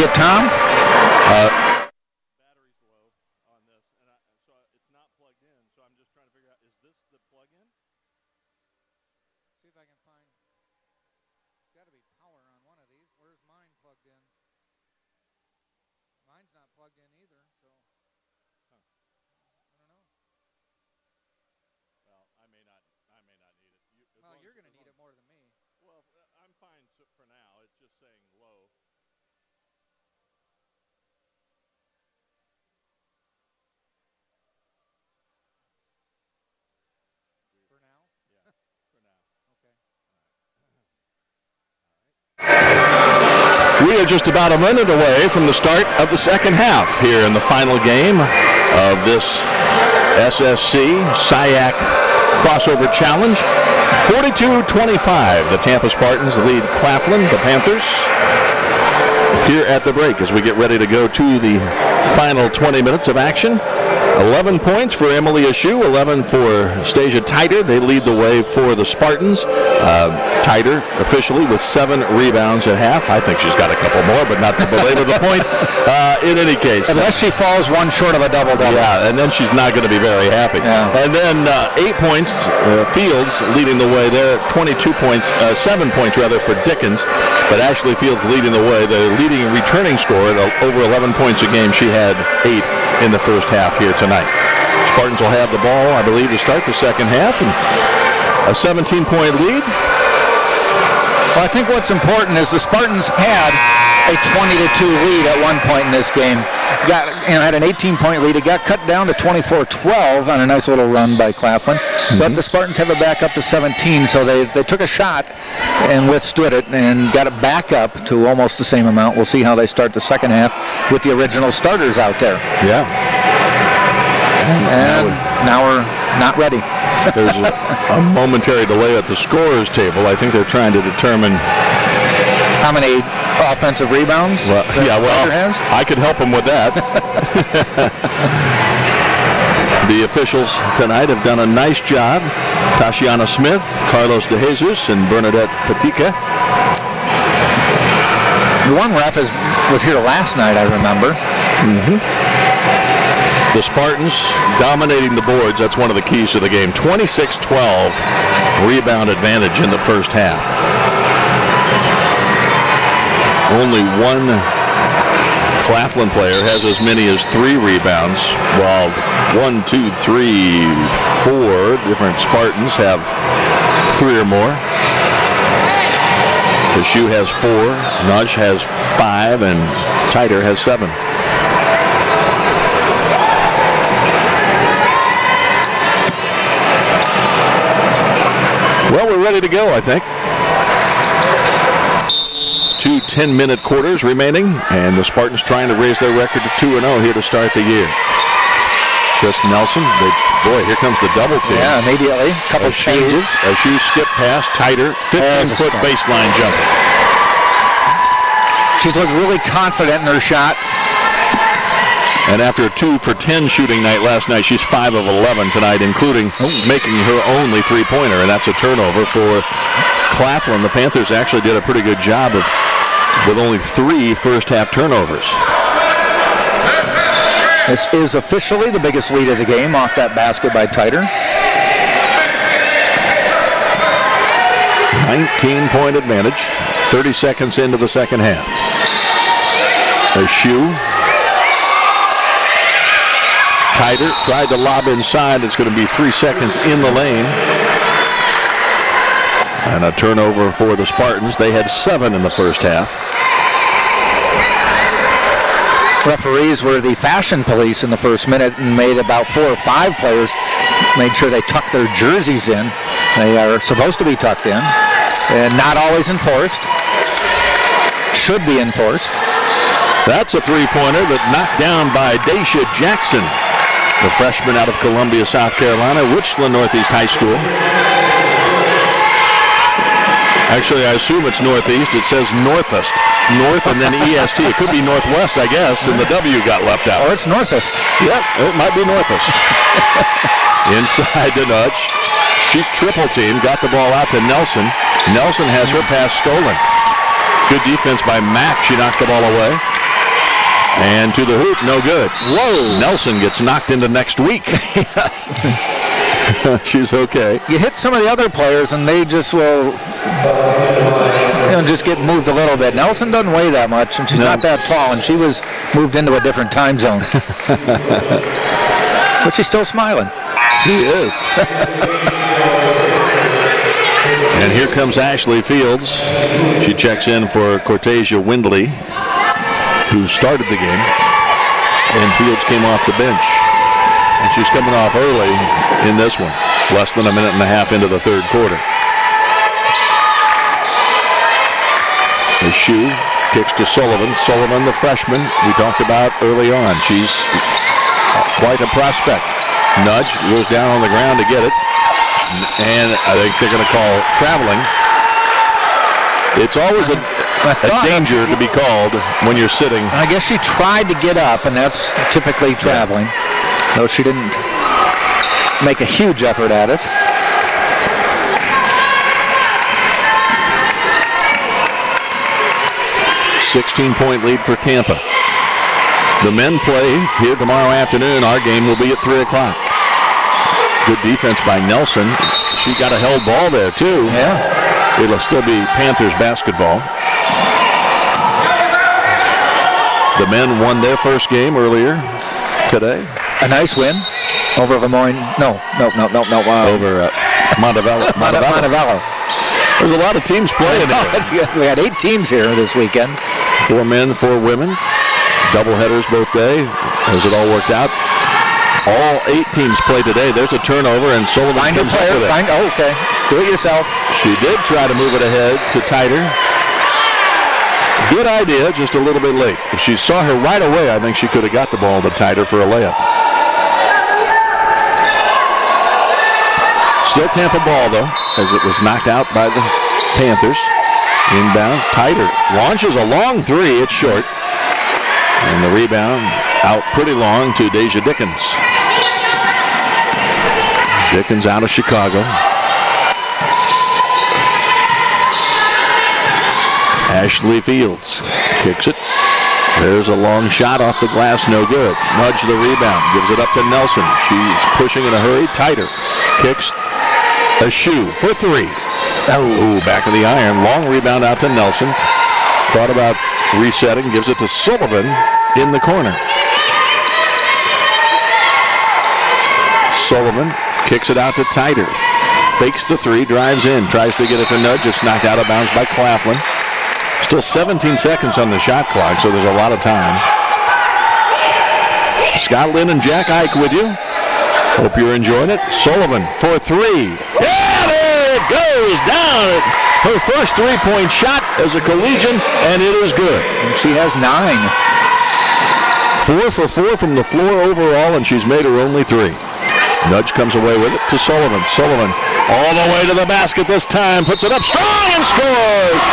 get Tom? Battery's low on this, and so it's not plugged in. So I'm just trying to figure out, is this the plug-in? See if I can find. Got to be power on one of these. Where's mine plugged in? Mine's not plugged in either, so I don't know. Well, I may not need it. Well, you're going to need it more than me. Well, I'm fine for now. It's just saying low. For now? Yeah, for now. Okay. We are just about a minute away from the start of the second half here in the final game of this SSC SIAC crossover challenge. 42-25, the Tampa Spartans lead Claflin, the Panthers, here at the break as we get ready to go to the final 20 minutes of action. 11 points for Emily Ashew, 11 for Stasia Titer. They lead the way for the Spartans. Titer officially with 7 rebounds at half. I think she's got a couple more, but not to belabor the point. In any case. Unless she falls one short of a double-double. Yeah, and then she's not going to be very happy. Yeah. And then 8 points, Fields leading the way there. 22 points, 7 points rather for Dickens. But Ashley Fields leading the way. The leading returning scorer at over 11 points a game. She had 8 in the first half here tonight. Spartans will have the ball, I believe, to start the second half. And a 17-point lead. Well, I think what's important is the Spartans had a 20-2 lead at one point in this game. Had an 18-point lead. It got cut down to 24-12 on a nice little run by Claflin. Mm-hmm. But the Spartans have it back up to 17, so they took a shot and withstood it and got it back up to almost the same amount. We'll see how they start the second half with the original starters out there. Yeah. And now we're not ready. There's a momentary delay at the scorer's table. I think they're trying to determine how many offensive rebounds has. I could help them with that. The officials tonight have done a nice job. Tashiana Smith, Carlos De Jesus, and Bernadette Patika. The one ref was here last night, I remember. Mm-hmm. The Spartans dominating the boards. That's one of the keys to the game. 26-12 rebound advantage in the first half. Only one Claflin player has as many as 3 rebounds, while 1, 2, 3, 4 different Spartans have 3 or more. The Shoe has 4, Nudge has 5, and Titer has 7. Well, we're ready to go, I think. 2 10-minute quarters remaining, and the Spartans trying to raise their record to 2-0 here to start the year. Chris Nelson, here comes the double team. Yeah, immediately. Couple changes. Ashew skip pass, Titer, 15-foot baseline jumper. She's looked really confident in her shot. And after a 2 for 10 shooting night last night, she's 5 of 11 tonight, including making her only 3-pointer, and that's a turnover for Claflin. The Panthers actually did a pretty good job with only 3 first-half turnovers. This is officially the biggest lead of the game off that basket by Titer. 19-point advantage, 30 seconds into the second half. Ashew. Titer tried to lob inside. It's going to be 3 seconds in the lane. And a turnover for the Spartans. They had 7 in the first half. Referees were the fashion police in the first minute and made about 4 or 5 players, made sure they tucked their jerseys in. They are supposed to be tucked in and not always enforced. Should be enforced. That's a 3-pointer that knocked down by Daisha Jackson, the freshman out of Columbia, South Carolina, Richland Northeast High School. Actually, I assume it's Northeast. It says Northest. North and then EST. It could be Northwest, I guess, and the W got left out. Or it's Northest. Yep, it might be Northest. Inside to Nudge. She's triple teamed. Got the ball out to Nelson. Nelson has her pass stolen. Good defense by Mack. She knocked the ball away. And to the hoop, no good. Whoa. Nelson gets knocked into next week. Yes. She's okay. You hit some of the other players, and they just will, just get moved a little bit. Nelson doesn't weigh that much, and she's not that tall, and she was moved into a different time zone. But she's still smiling. She is. And here comes Ashley Fields. She checks in for Cortasia Windley, who started the game. And Fields came off the bench. And she's coming off early in this one. Less than a minute and a half into the third quarter. The shoe kicks to Sullivan. Sullivan, the freshman, we talked about early on. She's quite a prospect. Nudge goes down on the ground to get it. And I think they're going to call traveling. It's always a danger to be called when you're sitting. I guess she tried to get up, and that's typically traveling. Though she didn't make a huge effort at it. A 16-point lead for Tampa. The men play here tomorrow afternoon. Our game will be at 3 o'clock. Good defense by Nelson. She got a held ball there, too. Yeah. It'll still be Panthers basketball. The men won their first game earlier today. A nice win over Lemoyne. No. Over Montevallo. Montevallo. There's a lot of teams playing here. We had 8 teams here this weekend. 4 men, 4 women. Doubleheaders both day. As it all worked out. All 8 teams play today. There's a turnover, and Sullivan comes up with it. Okay. Do it yourself. She did try to move it ahead to Titer. Good idea, just a little bit late. If she saw her right away, I think she could have got the ball to Titer for a layup. Still Tampa ball, though, as it was knocked out by the Panthers. Inbound, Titer launches a long 3. It's short. And the rebound out pretty long to Deja Dickens. Dickens out of Chicago. Ashley Fields kicks it. There's a long shot off the glass, no good. Nudge the rebound, gives it up to Nelson. She's pushing in a hurry. Titer kicks a shoe for 3. Oh, back of the iron. Long rebound out to Nelson. Thought about resetting, gives it to Sullivan in the corner. Sullivan kicks it out to Titer. Fakes the 3, drives in, tries to get it to Nudge. It's knocked out of bounds by Claflin. Still 17 seconds on the shot clock, so there's a lot of time. Scott Lynn and Jack Ike with you. Hope you're enjoying it. Sullivan for 3. Yeah, there it goes down. Her first 3-point shot as a collegian, and it is good. And she has 9. 4 for 4 from the floor overall, and she's made her only 3. Nudge comes away with it to Sullivan. Sullivan all the way to the basket this time. Puts it up strong and scores.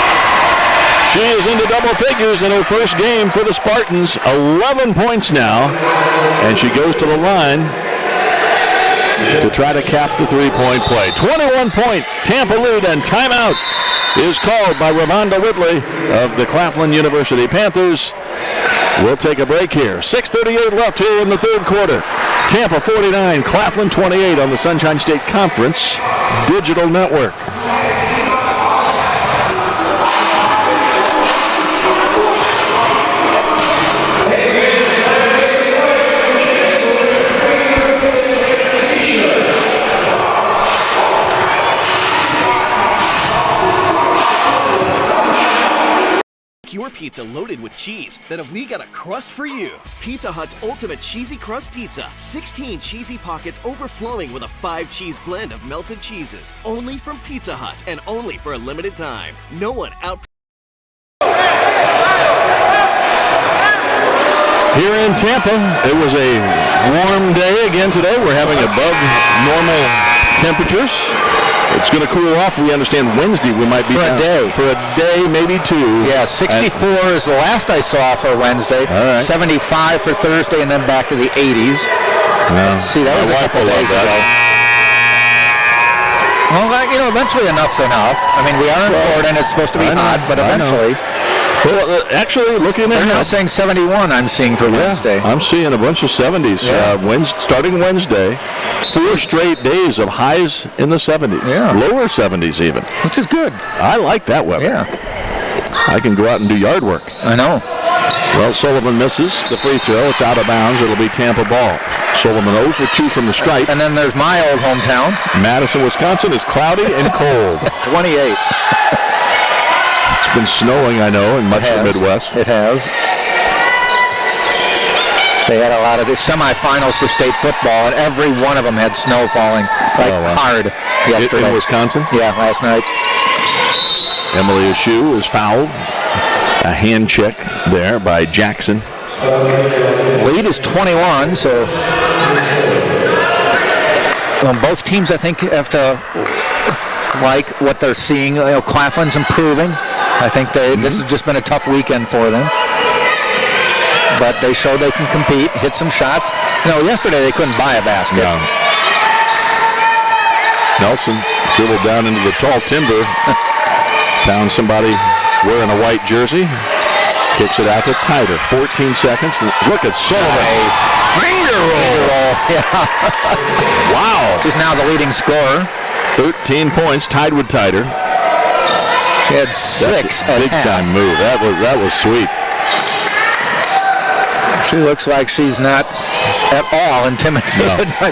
She is into double figures in her first game for the Spartans. 11 points now. And she goes to the line to try to cap the 3-point play. 21-point Tampa lead, and timeout is called by Ravonda Whitley of the Claflin University Panthers. We'll take a break here. 6:38 left here in the third quarter. Tampa 49, Claflin 28 on the Sunshine State Conference Digital Network. Your pizza loaded with cheese, then have we got a crust for you. Pizza Hut's Ultimate Cheesy Crust Pizza. 16 cheesy pockets overflowing with a 5-cheese blend of melted cheeses. Only from Pizza Hut and only for a limited time. No one out. Here in Tampa, it was a warm day again today. We're having above normal temperatures. It's going to cool off. We understand Wednesday we might be for a day. For a day, maybe 2. Yeah, 64 is the last I saw for Wednesday. All right. 75 for Thursday, and then back to the 80s. See, that was a couple days ago. Well, eventually enough's enough. I mean, we are in Florida, and it's supposed to be hot, but eventually. Well, actually, looking They're now at saying 71, I'm seeing for Wednesday. I'm seeing a bunch of 70s. Yeah. Starting Wednesday, 4 straight days of highs in the 70s. Yeah. Lower 70s even. Which is good. I like that weather. Yeah. I can go out and do yard work. I know. Well, Sullivan misses the free throw. It's out of bounds. It'll be Tampa ball. Sullivan 0 for 2 from the stripe. And then there's my old hometown. Madison, Wisconsin is cloudy and cold. 28. It's been snowing, I know, in much of the Midwest. It has. They had a lot of the semifinals for state football, and every one of them had snow falling hard yesterday. In Wisconsin? Yeah, last night. Emily Ashew is fouled. A hand check there by Jackson. Lead is 21, so both teams, I think, have to like what they're seeing. Claflin's improving. I think this has just been a tough weekend for them. But they showed they can compete, hit some shots. Yesterday they couldn't buy a basket. No. Nelson dribbled down into the tall timber. Found somebody wearing a white jersey. Kicks it out to Tighter. 14 seconds. Look at Sullivan. Nice. Finger roll. Yeah. Wow. She's now the leading scorer. 13 points, tied with Tighter. She had 6 at big half. time move. That was sweet. She looks like she's not at all intimidated. No.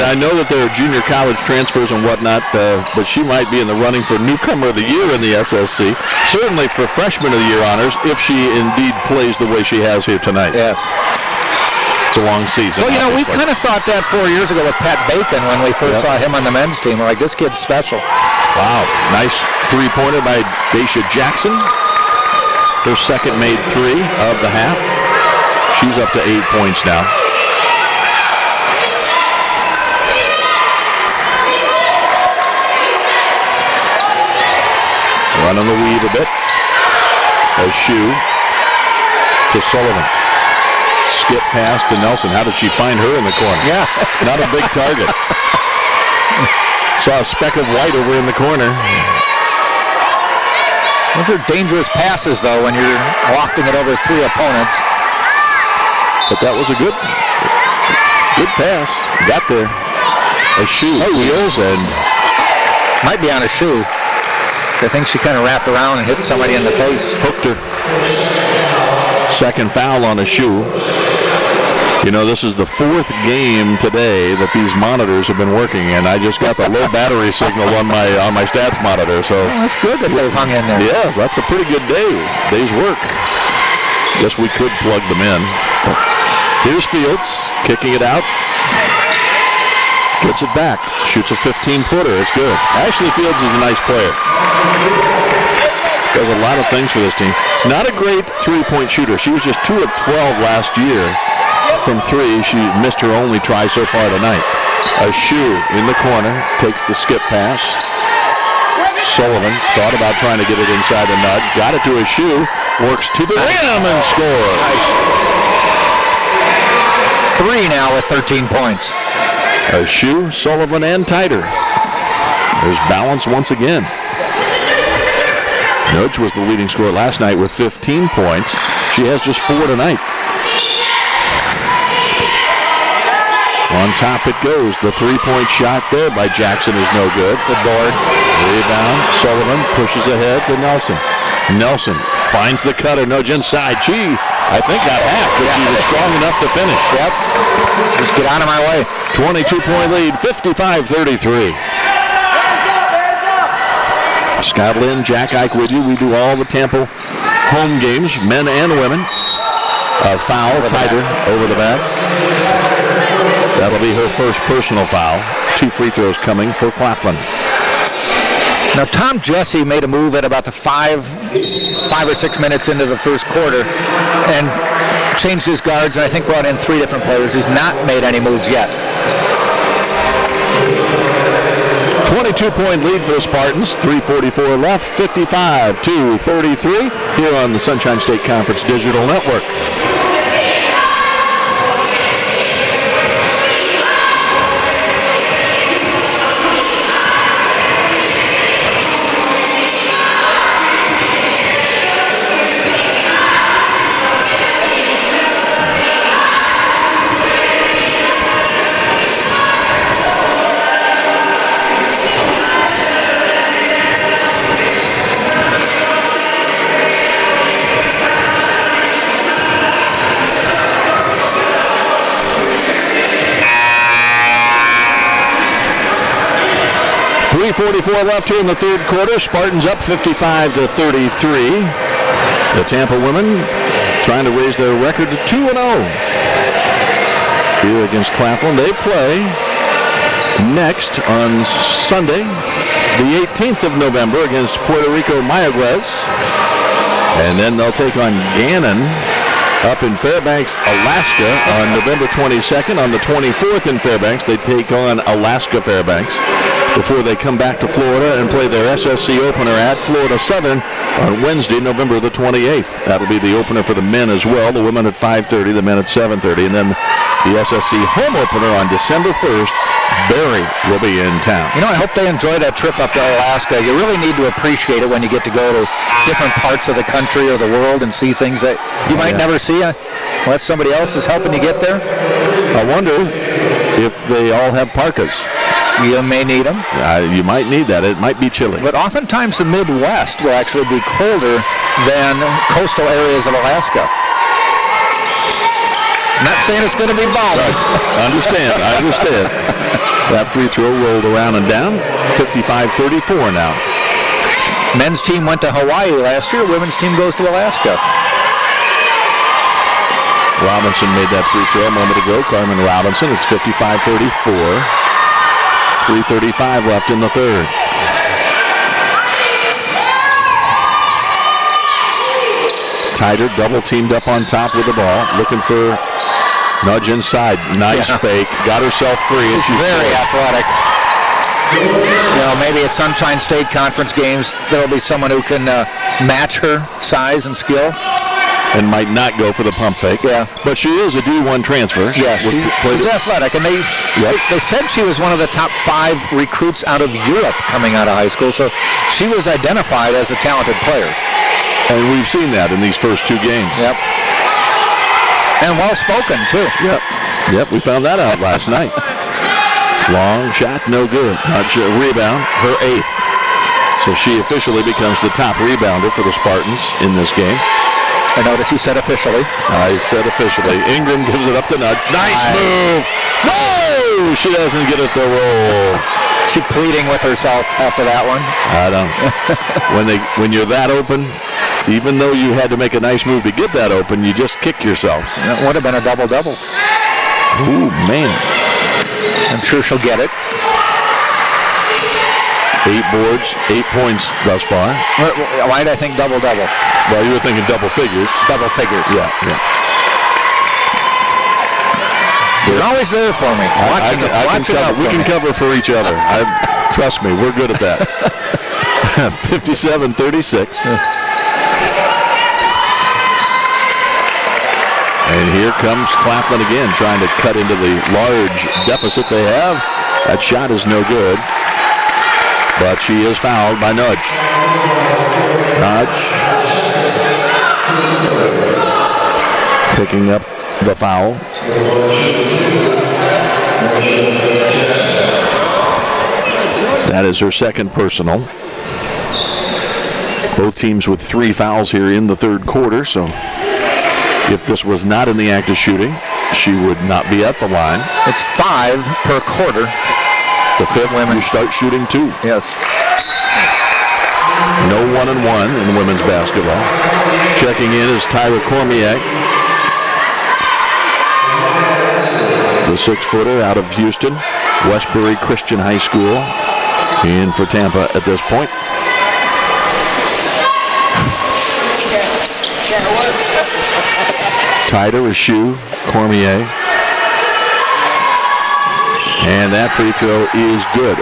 I know that there are junior college transfers and whatnot, but she might be in the running for newcomer of the year in the SSC. Certainly for freshman of the year honors, if she indeed plays the way she has here tonight. Yes. It's a long season. Well, we kind of thought that 4 years ago with Pat Bacon when we first saw him on the men's team. We're like, this kid's special. Wow. Nice three-pointer by Daisha Jackson. Her second made 3 of the half. She's up to 8 points now. Run on the weave a bit. A shoe to Sullivan. Skip pass to Nelson. How did she find her in the corner? Yeah. Not a big target. Saw a speck of white over in the corner. Those are dangerous passes, though, when you're wafting it over 3 opponents. But that was a good pass. Got there. A shoe wheels and might be on a shoe. I think she kind of wrapped around and hit somebody in the face. Hooked her. Second foul on a shoe. This is the 4th game today that these monitors have been working, and I just got the low battery signal on my stats monitor. So that's good that they've hung in there. Yes, that's a pretty good day's work. Guess we could plug them in. Here's Fields kicking it out. Gets it back. Shoots a 15-footer. It's good. Ashley Fields is a nice player. Does a lot of things for this team. Not a great three-point shooter. She was just 2 of 12 last year from 3. She missed her only try so far tonight. A shoe in the corner. Takes the skip pass. Sullivan thought about trying to get it inside the nudge. Got it to a shoe. Works to the rim and scores. 3 now with 13 points. A shoe, Sullivan, and Tighter. There's balance once again. Nudge was the leading scorer last night with 15 points. She has just 4 tonight. On top it goes. The 3-point shot there by Jackson is no good. Good board. Rebound. Sullivan pushes ahead to Nelson. Nelson finds the cutter. Nudge inside. She, I think, got half, but she was strong enough to finish. Yep. Just get out of my way. 22-point lead, 55-33. Scott Lynn, Jack Ike with you. We do all the Tampa home games, men and women. Foul, Tighter over the back. That'll be her first personal foul. 2 free throws coming for Claflin. Now, Tom Jesse made a move at about the 5 or 6 minutes into the first quarter and changed his guards, and I think brought in 3 different players. He's not made any moves yet. 22-point lead for the Spartans. 3:44 left. 55-33 here on the Sunshine State Conference Digital Network. 3:44 left here in the third quarter. Spartans up 55-33. The Tampa women trying to raise their record to 2-0 here against Claflin. They play next on Sunday, the 18th of November, against Puerto Rico Mayagüez. And then they'll take on Gannon up in Fairbanks, Alaska on November 22nd. On the 24th in Fairbanks, they take on Alaska Fairbanks before they come back to Florida and play their SSC opener at Florida Southern on Wednesday, November the 28th. That'll be the opener for the men as well. The women at 5:30, the men at 7:30. And then the SSC home opener on December 1st. Barry will be in town. You know, I hope they enjoy that trip up to Alaska. You really need to appreciate it when you get to go to different parts of the country or the world and see things that you might never see unless somebody else is helping you get there. I wonder if they all have parkas. You may need them. You might need that. It might be chilly. But oftentimes the Midwest will actually be colder than coastal areas of Alaska. I'm not saying it's going to be balmy. I understand. That free throw rolled around and down. 55-34 now. Men's team went to Hawaii last year. Women's team goes to Alaska. Robinson made that free throw a moment ago. Carmen Robinson. It's 55-34. 3:35 left in the third. Tighter double teamed up on top with the ball. Looking for nudge inside. Nice fake. Got herself free. She's very athletic. You know, maybe at Sunshine State Conference games, there'll be someone who can match her size and skill. And might not go for the pump fake. Yeah. But she is a D1 transfer. Yeah, she's athletic. And they said she was one of the top 5 recruits out of Europe coming out of high school. So she was identified as a talented player. And we've seen that in these first 2 games. Yep. And well-spoken, too. Yep, we found that out last night. Long shot, no good. Rebound, her 8th. So she officially becomes the top rebounder for the Spartans in this game. I notice he said officially. I said officially. Ingram gives it up to Nudge. Nice move. No! She doesn't get it to roll. She pleading with herself after that one. I don't. When you're that open, even though you had to make a nice move to get that open, you just kick yourself. That would have been a double-double. Ooh, man. I'm sure she'll get it. 8 boards, 8 points thus far. Why did I think double-double? Well, you were thinking double figures. Double figures. Yeah. You're always there for me. We can cover for each other. Trust me, we're good at that. 57-36. And here comes Claflin again, trying to cut into the large deficit they have. That shot is no good. But she is fouled by Nudge. Picking up the foul. That is her second personal. Both teams with 3 fouls here in the third quarter, so if this was not in the act of shooting, she would not be at the line. It's 5 per quarter. The 5th, you start shooting 2. Yes. No 1-and-1 in women's basketball. Checking in is Tyra Cormier, the 6-footer out of Houston, Westbury Christian High School, in for Tampa at this point. Tighter is Shu, Cormier. And that free throw is good.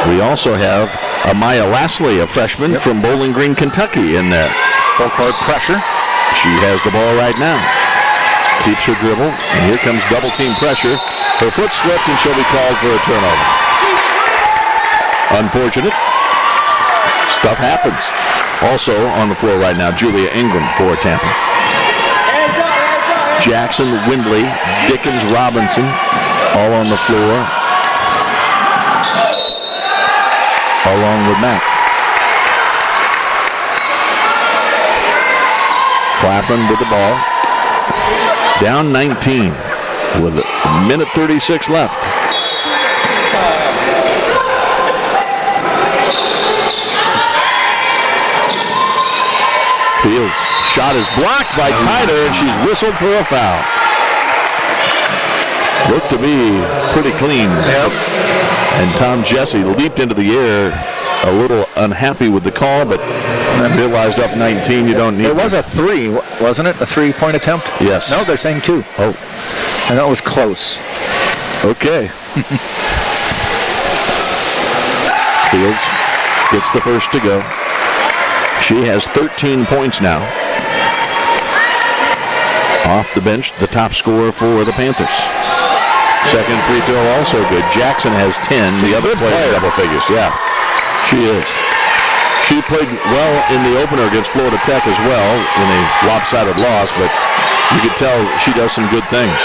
We also have Amaya Lasley, a freshman from Bowling Green, Kentucky, in there. Full court pressure. She has the ball right now. Keeps her dribble. And here comes double team pressure. Her foot slipped and she'll be called for a turnover. Unfortunate. Stuff happens. Also on the floor right now, Julia Ingram for Tampa. Jackson, Windley, Dickens, Robinson, all on the floor, along with Mack. Claflin with the ball. Down 19 with a minute 36 left. Fields' shot is blocked by Tyder, and she's whistled for a foul. Looked to be pretty clean. Yep. And Tom Jesse leaped into the air, a little unhappy with the call, but realized up 19 you don't need. It was a 3, wasn't it? A 3-point attempt? Yes. No, they're saying 2. Oh. I know it was close. Okay. Fields gets the first to go. She has 13 points now. Off the bench, the top scorer for the Panthers. Second free throw also good. Jackson has 10. The other player double figures. Yeah, she is. She played well in the opener against Florida Tech as well in a lopsided loss, but you could tell she does some good things.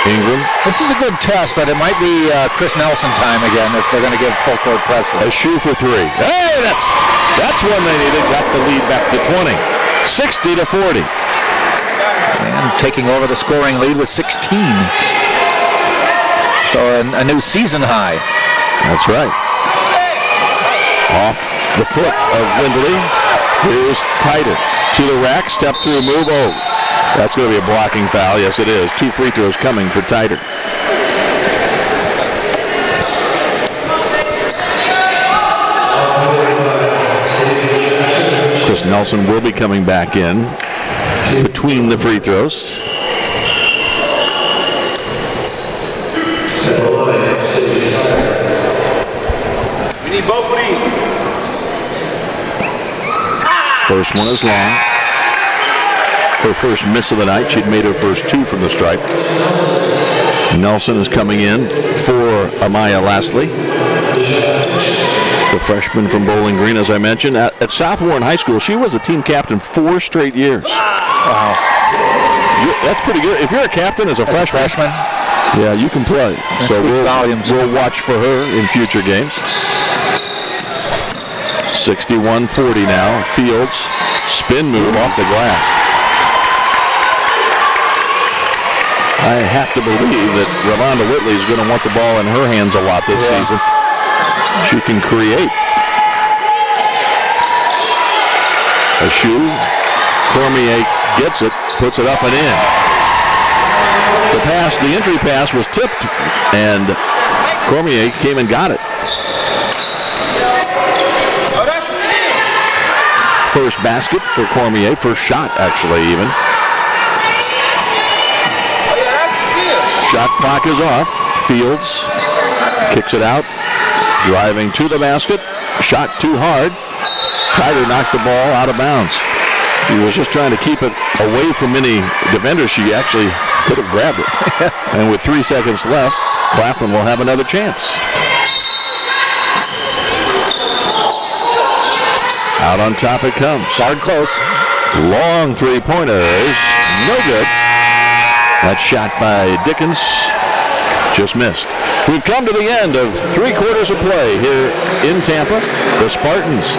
Ingram. This is a good test, but it might be Chris Nelson time again if they're going to give full court pressure. A shoe for 3. Hey, that's one they needed. Got the lead back to 20. 60-40. And taking over the scoring lead with 16. So a new season high. That's right. Off the foot of Windley. Here's Tyder. To the rack, step through, move. Oh, that's going to be a blocking foul. Yes, it is. 2 free throws coming for Tyder. Chris Nelson will be coming back in between the free throws. We need both of these. First one is long. Her first miss of the night. She'd made her first 2 from the stripe. Nelson is coming in for Amaya Lastly, the freshman from Bowling Green, as I mentioned. At South Warren High School, she was a team captain 4 straight years. Wow. That's pretty good. If you're a captain as a freshman, yeah, you can play. So we'll watch for her in future games. 61-40 now. Fields, spin move off the glass. I have to believe that Ravonda Whitley is going to want the ball in her hands a lot this season. She can create. A shoe. Cormier gets it, puts it up and in. The entry pass was tipped, and Cormier came and got it. First basket for Cormier, first shot actually even. Shot clock is off. Fields kicks it out, driving to the basket. Shot too hard. Tyler knocked the ball out of bounds. He was just trying to keep it away from any defenders. She actually could have grabbed it. And with 3 seconds left, Claflin will have another chance. Out on top it comes. Hard close. Long 3-pointers. No good. That shot by Dickens just missed. We've come to the end of 3 quarters of play here in Tampa. The Spartans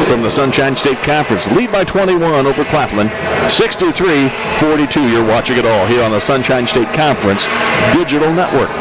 from the Sunshine State Conference lead by 21 over Claflin. 63-42. You're watching it all here on the Sunshine State Conference Digital Network.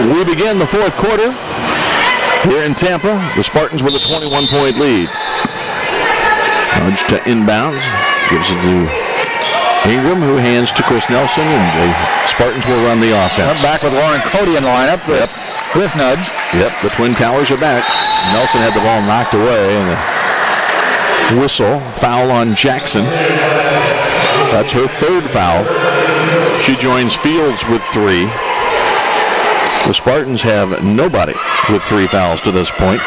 We begin the 4th quarter here in Tampa. The Spartans with a 21-point lead. Nudge to inbounds. Gives it to Ingram, who hands to Chris Nelson, and the Spartans will run the offense. Back with Lauren Cody in the lineup with Nudge. Yep, the Twin Towers are back. Nelson had the ball knocked away, and a whistle, foul on Jackson. That's her third foul. She joins Fields with 3. The Spartans have nobody with 3 fouls to this point.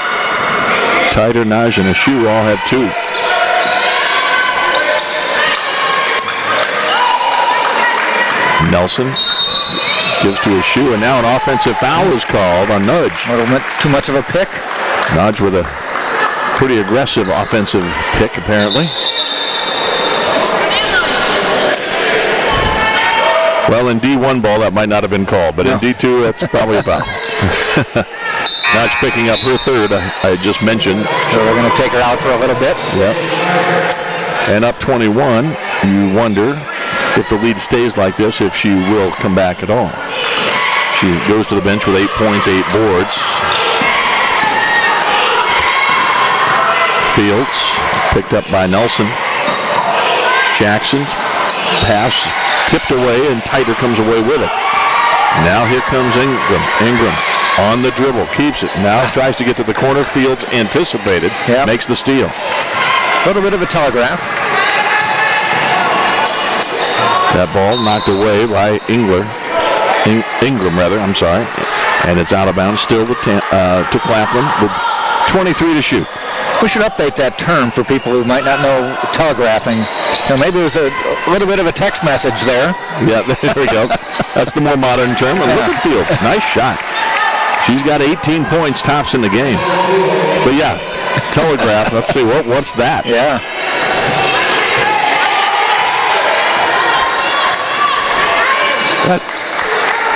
Tyder, Naj, and Ashu all have 2. Nelson gives to Ashu, and now an offensive foul is called on Nudge. A little bit too much of a pick. Nudge with a pretty aggressive offensive pick, apparently. Well, in D1 ball, that might not have been called, but in D2, that's probably a foul. Nudge picking up her third, I just mentioned. So we're going to take her out for a little bit. Yep. And up 21, you wonder if the lead stays like this, if she will come back at all. She goes to the bench with 8 points, 8 boards. Fields picked up by Nelson. Jackson pass tipped away, and Tyder comes away with it. Now here comes Ingram. Ingram on the dribble, keeps it. Now tries to get to the corner. Fields anticipated, makes the steal. A little bit of a telegraph. That ball knocked away by Ingram, I'm sorry. And it's out of bounds still to Claflin with 23 to shoot. We should update that term for people who might not know telegraphing. Maybe it was a little bit of a text message there. Yeah, there we go. That's the more modern term. And look at Fields. Nice shot. She's got 18 points, tops in the game. But yeah, telegraph. Let's see, what's that? Yeah.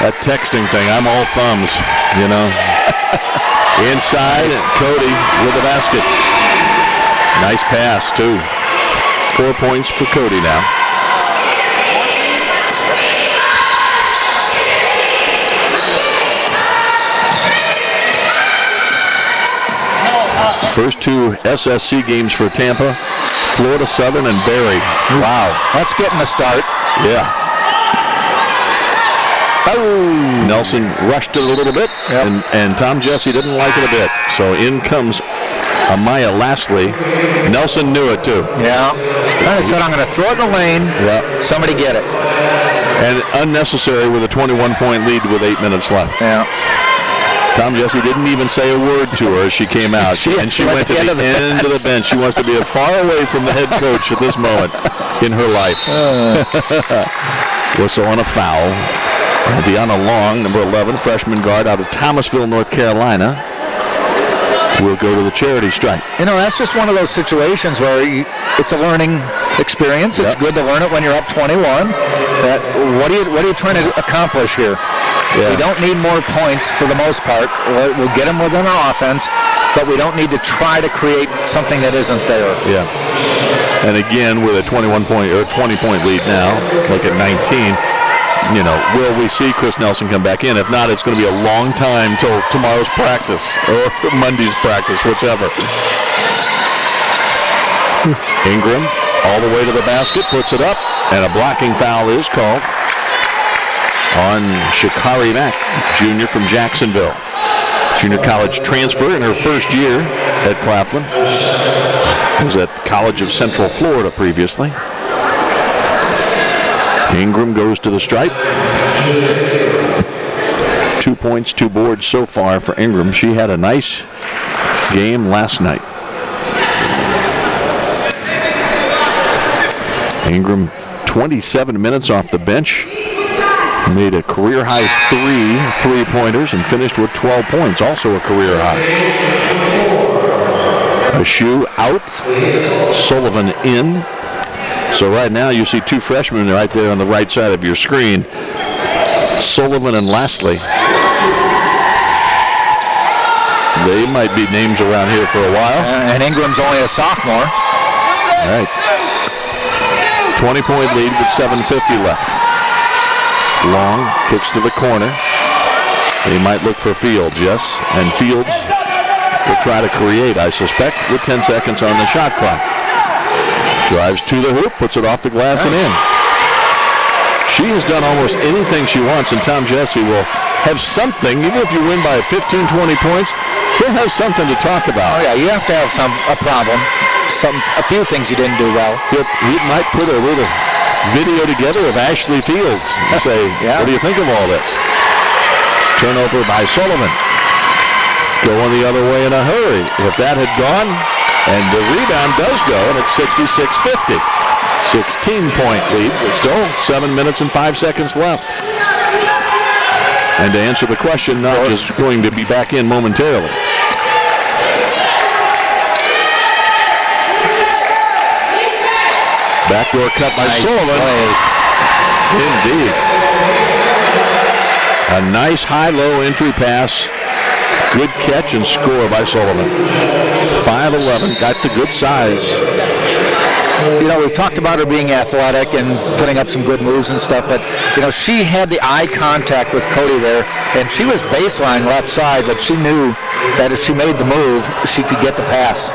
That texting thing, I'm all thumbs, you know. Inside, Cody with the basket. Nice pass, too. 4 points for Cody now. First 2 SSC games for Tampa, Florida Southern and Barry. Wow, that's getting a start. Yeah. Oh. Nelson rushed it a little bit, and Tom Jesse didn't like it a bit. So in comes Amaya Lastly. Nelson knew it too. Yeah. Kind of said, I'm going to throw it in the lane. Yeah. Somebody get it. And unnecessary with a 21-point lead with 8 minutes left. Yeah. Tom Jesse didn't even say a word to her as she came out. She went to the end of the bench. She wants to be far away from the head coach at this moment in her life. Whistle on a foul. Deanna Long, number 11, freshman guard out of Thomasville, North Carolina, will go to the charity stripe. You know, that's just one of those situations where it's a learning experience. It's good to learn it when you're up 21. What are you trying to accomplish here? Yeah. We don't need more points for the most part. We'll get them within our offense, but we don't need to try to create something that isn't there. Yeah. And again, with a 21-point or 20-point lead now, look at 19. You know, will we see Chris Nelson come back in? If not, it's going to be a long time till tomorrow's practice or Monday's practice, whichever. Ingram all the way to the basket, puts it up, and a blocking foul is called on Shikari Mack, junior from Jacksonville. Junior college transfer in her first year at Claflin. Was at College of Central Florida previously. Ingram goes to the stripe. 2 points, 2 boards so far for Ingram. She had a nice game last night. Ingram, 27 minutes off the bench. Made a career-high 3 three-pointers and finished with 12 points, also a career high. Ashu out, Sullivan in. So right now you see 2 freshmen right there on the right side of your screen. Sullivan and Lastly. They might be names around here for a while. And Ingram's only a sophomore. All right. 20-point lead with 7:50 left. Long kicks to the corner. They might look for Fields, yes. And Fields will try to create, I suspect, with 10 seconds on the shot clock. Drives to the hoop, puts it off the glass and in. She has done almost anything she wants, and Tom Jesse will have something, even if you win by 15, 20 points, he'll have something to talk about. Oh, yeah, you have to have a problem. A few things you didn't do well. He might put a little video together of Ashley Fields and say, what do you think of all this? Turnover by Sullivan. Going the other way in a hurry. If that had gone, and the rebound does go, and it's 66-50. 16-point lead, but still 7 minutes and 5 seconds left. And to answer the question, not just going to be back in momentarily. Backdoor cut by Sullivan. Indeed. A nice high-low entry pass. Good catch and score by Sullivan. 5'11", got the good size. You know, we've talked about her being athletic and putting up some good moves and stuff, but, you know, she had the eye contact with Cody there, and she was baseline left side, but she knew that if she made the move, she could get the pass.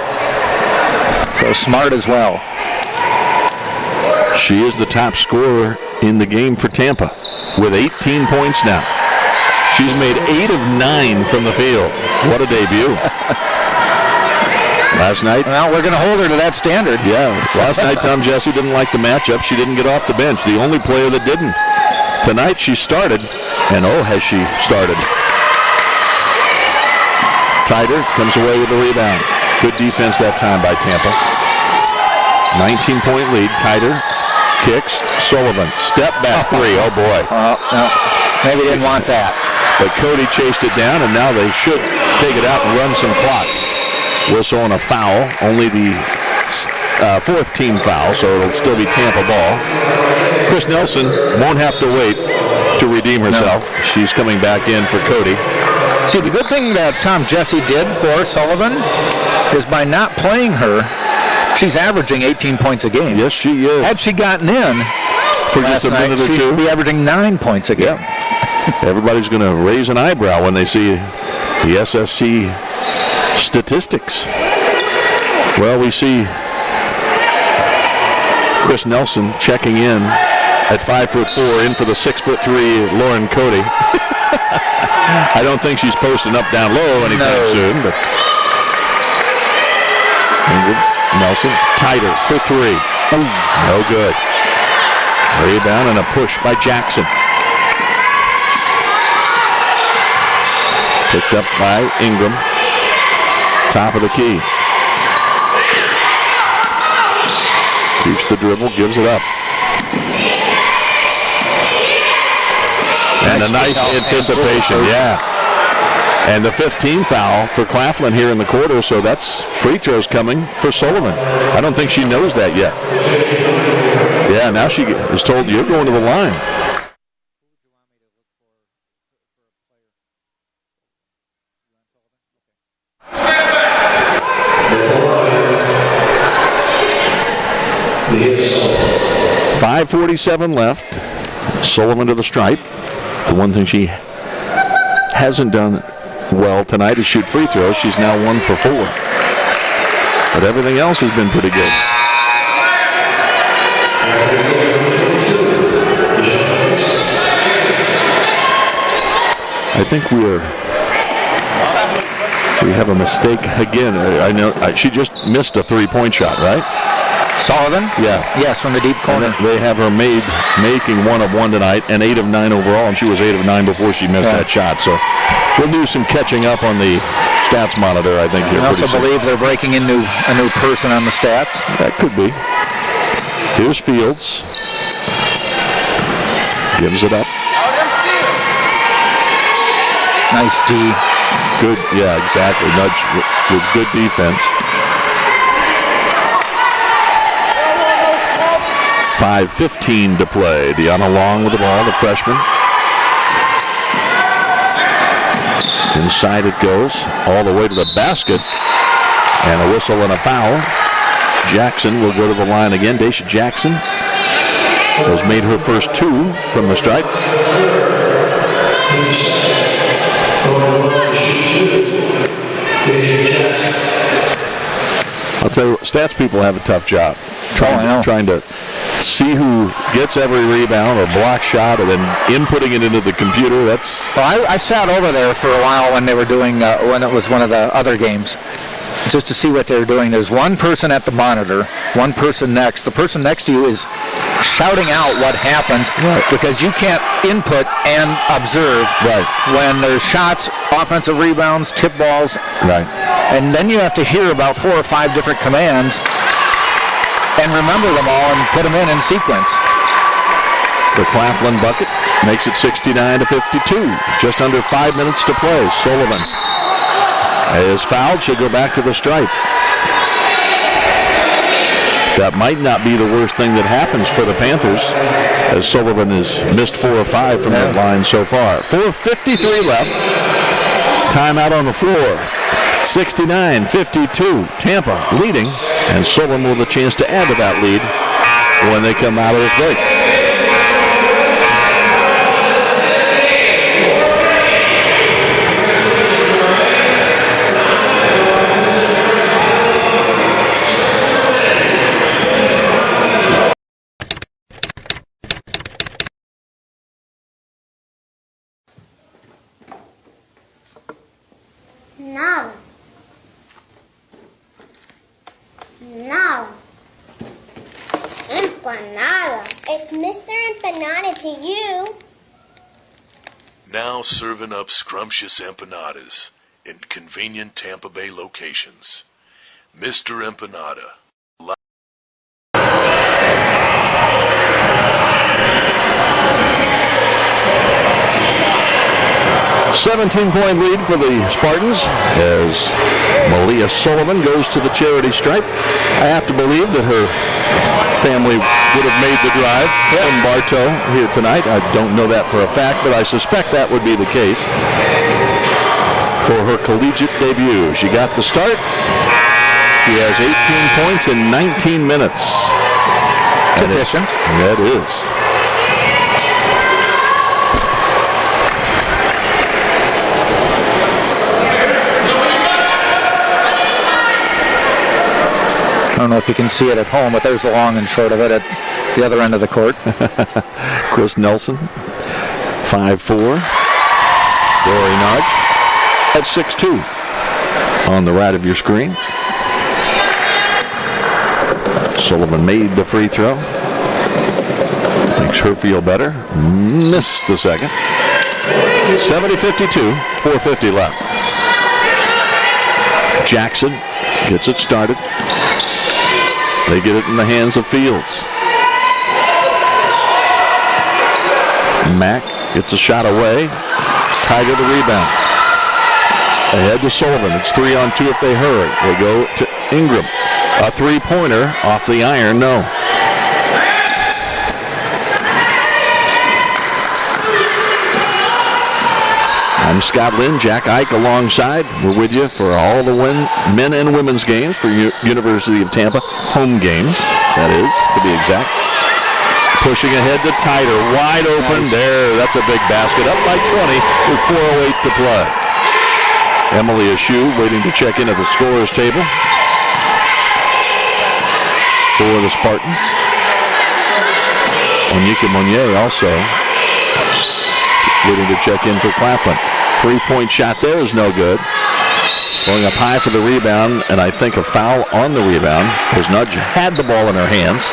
So smart as well. She is the top scorer in the game for Tampa with 18 points now. She's made 8 of 9 from the field. What a debut. Last night. Well, we're going to hold her to that standard. Yeah. Last night, Tom Jesse didn't like the matchup. She didn't get off the bench. The only player that didn't. Tonight, she started. And has she started. Tider comes away with the rebound. Good defense that time by Tampa. 19-point lead. Tider kicks. Sullivan. Step back three. Oh, boy. No. Maybe didn't want that. But Cody chased it down, and now they should take it out and run some clock. Whistle on a foul. Only the fourth team foul, so it'll still be Tampa ball. Chris Nelson won't have to wait to redeem herself. No. She's coming back in for Cody. See, the good thing that Tom Jesse did for Sullivan is by not playing her, she's averaging 18 points a game. Yes, she is. Had she gotten in for just a minute or two, she'd be averaging 9 points a game. Everybody's going to raise an eyebrow when they see the SSC statistics. Well, we see Chris Nelson checking in at 5'4", in for the 6'3" Lauren Cody. I don't think she's posting up down low anytime soon. But Nelson, tighter for 3. No good. Rebound and a push by Jackson. Picked up by Ingram. Top of the key. Keeps the dribble, gives it up. And a nice anticipation, yeah. And the 15th foul for Claflin here in the quarter, so that's free throws coming for Sullivan. I don't think she knows that yet. Yeah, now she is told you're going to the line. .547 left. Sullivan to the stripe. The one thing she hasn't done well tonight is shoot free throws. She's now 1 for 4. But everything else has been pretty good. I think we have a mistake again. I know she just missed a 3-point shot, right? Sullivan? Yeah. Yes, from the deep corner. They have her making 1 of 1 tonight and 8 of 9 overall, and she was 8 of 9 before she missed that shot. So we'll do some catching up on the stats monitor, I think. I also believe they're breaking into a new person on the stats. That could be. Here's Fields. Gives it up. Nice D. Good, yeah, exactly. Nudge with good defense. 5:15 to play. Deanna Long with the ball, the freshman. Inside it goes, all the way to the basket. And a whistle and a foul. Jackson will go to the line again. Daisha Jackson has made her first 2 from the stripe. I'll tell you, stats people have a tough job trying to see who gets every rebound or block shot, and then inputting it into the computer. That's Well, I sat over there for a while when they were doing, when it was one of the other games, just to see what they were doing. There's one person at the monitor, one person next. The person next to you is shouting out what happens because you can't input and observe when there's shots, offensive rebounds, tip balls. right. And then you have to hear about 4 or 5 different commands and remember them all and put them in sequence. The Claflin bucket makes it 69-52. Just under 5 minutes to play. Sullivan is fouled. She'll go back to the stripe. That might not be the worst thing that happens for the Panthers, as Sullivan has missed 4 or 5 from that line so far. 4:53 left. Timeout on the floor. 69-52. Tampa leading, and Sullivan with a chance to add to that lead when they come out of this break. Nada. Nada. Empanada. It's Mr. Empanada to you. Now serving up scrumptious empanadas in convenient Tampa Bay locations. Mr. Empanada. 17-point lead for the Spartans as Malia Sullivan goes to the charity stripe. I have to believe that her family would have made the drive from Bartow here tonight. I don't know that for a fact, but I suspect that would be the case for her collegiate debut. She got the start. She has 18 points in 19 minutes. Sufficient. That is. I don't know if you can see it at home, but there's the long and short of it at the other end of the court. Chris Nelson, 5'4". Dory Nudge at 6'2". On the right of your screen. Sullivan made the free throw. Makes her feel better. Missed the second. 70-52, 4:50 left. Jackson gets it started. They get it in the hands of Fields. Mack gets a shot away. Tiger the rebound. Ahead to Sullivan. It's 3-on-2 if they hurry. They go to Ingram. A three-pointer off the iron. No. I'm Scott Lynn, Jack Ike alongside. We're with you for all the men and women's games for University of Tampa. Home games, that is, to be exact. Pushing ahead to Tider. Wide open. Nice. There, that's a big basket. Up by 20 with 4:08 to play. Emily Ashew waiting to check in at the scorer's table for the Spartans. Onyeka Monye also waiting to check in for Claflin. Three-point shot there is no good. Going up high for the rebound, and I think a foul on the rebound because Nudge had the ball in her hands.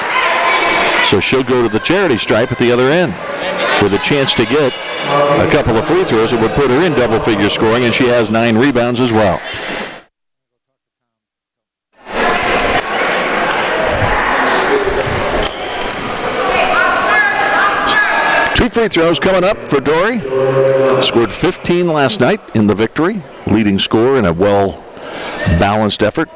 So she'll go to the charity stripe at the other end with a chance to get a couple of free throws that would put her in double-figure scoring, and she has 9 rebounds as well. Two free throws coming up for Dory. Scored 15 last night in the victory. Leading scorer in a well-balanced effort.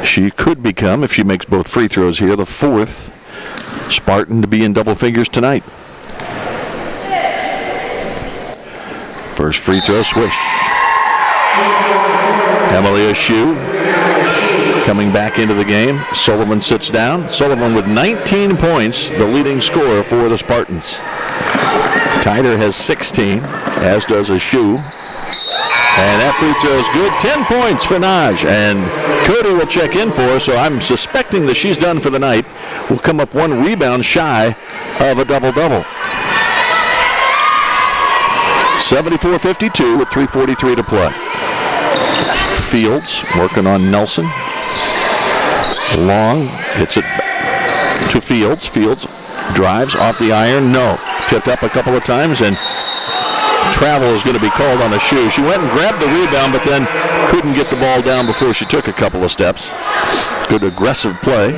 She could become, if she makes both free throws here, the 4th Spartan to be in double figures tonight. First free throw, swish. Emily Ashew coming back into the game. Sullivan sits down. Sullivan with 19 points, the leading scorer for the Spartans. Tider has 16, as does Ashew. And that free throw is good. 10 points for Naj. And Cody will check in for her, so I'm suspecting that she's done for the night. Will come up one rebound shy of a double-double. 74-52 with 3:43 to play. Fields working on Nelson. Long hits it to Fields. Fields drives off the iron. No. Tipped up a couple of times, and travel is going to be called on a shoe. She went and grabbed the rebound, but then couldn't get the ball down before she took a couple of steps. Good aggressive play.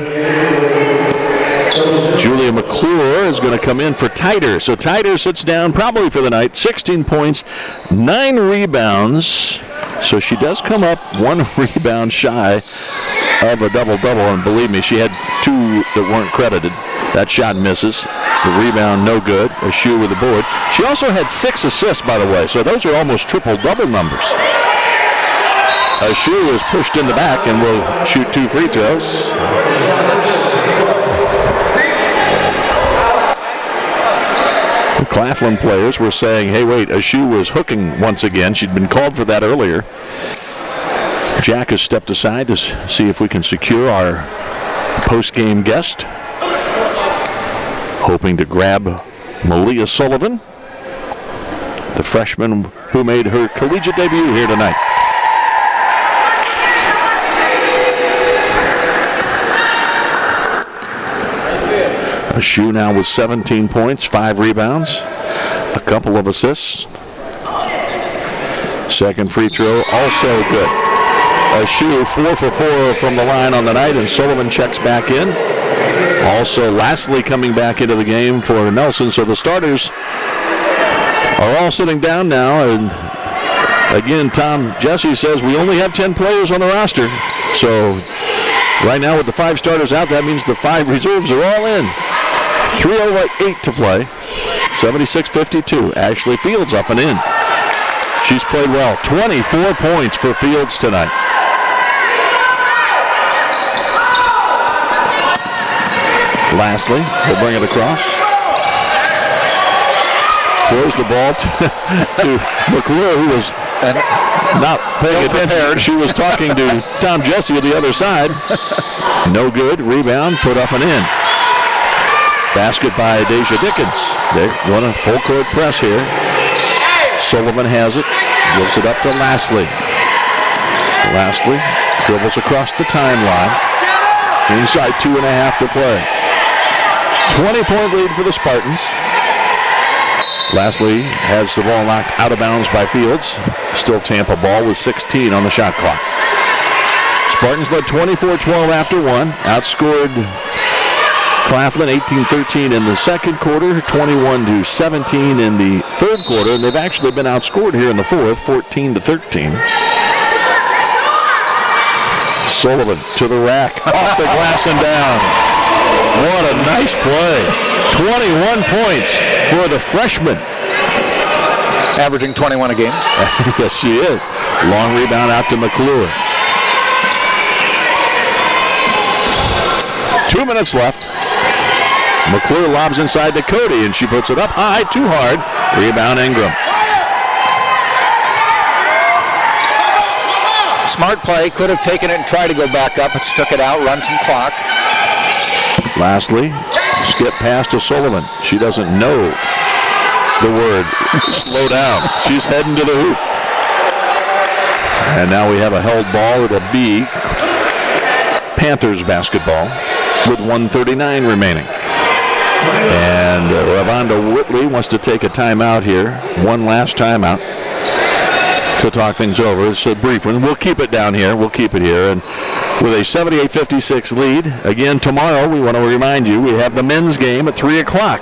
Julia McClure is going to come in for Tyder. So Tyder sits down probably for the night. 16 points, 9 rebounds. So she does come up one rebound shy of a double-double. And believe me, she had 2 that weren't credited. That shot misses. The rebound, no good. A shoe with the board. She also had 6 assists, by the way. So those are almost triple-double numbers. A shoe is pushed in the back and will shoot 2 free throws. The Claflin players were saying, hey, wait, a shoe was hooking once again. She'd been called for that earlier. Jack has stepped aside to see if we can secure our post-game guest. Hoping to grab Malia Sullivan, the freshman who made her collegiate debut here tonight. A shoe now with 17 points, 5 rebounds, a couple of assists. Second free throw, also good. A shoe 4 for 4 from the line on the night, and Sullivan checks back in. Also, lastly, coming back into the game for Nelson. So the starters are all sitting down now. And again, Tom Jesse says we only have 10 players on the roster. So right now with the 5 starters out, that means the 5 reserves are all in. 3:08 to play. 76-52. Ashley Fields up and in. She's played well. 24 points for Fields tonight. Lastly, they'll bring it across. Throws the ball to McClure, who was not paying attention. She was talking to Tom Jesse at the other side. No good. Rebound, put up and in. Basket by Deja Dickens. They want a full court press here. Sullivan has it. Gives it up to Lastly. Lastly dribbles across the timeline. Inside 2.5 to play. 20-point lead for the Spartans. Lastly has the ball knocked out of bounds by Fields. Still Tampa ball with 16 on the shot clock. Spartans led 24-12 after 1. Outscored Claflin 18-13 in the second quarter, 21-17 in the third quarter, and they've actually been outscored here in the fourth, 14-13. Sullivan to the rack, off the glass and down. What a nice play. 21 points for the freshman. Averaging 21 a game. Yes, she is. Long rebound out to McClure. 2 minutes left. McClure lobs inside to Cody, and she puts it up high, too hard. Rebound Ingram. Smart play. Could have taken it and tried to go back up, but she took it out, run some clock. Lastly, skip pass to Sullivan. She doesn't know the word slow down. She's heading to the hoop. And now we have a held ball. It'll be Panthers basketball with 1:39 remaining. And Ravonda Whitley wants to take a timeout here. One last timeout to talk things over. It's a brief one. We'll keep it down here. We'll keep it here. And with a 78-56 lead, again, tomorrow, we want to remind you, we have the men's game at 3 o'clock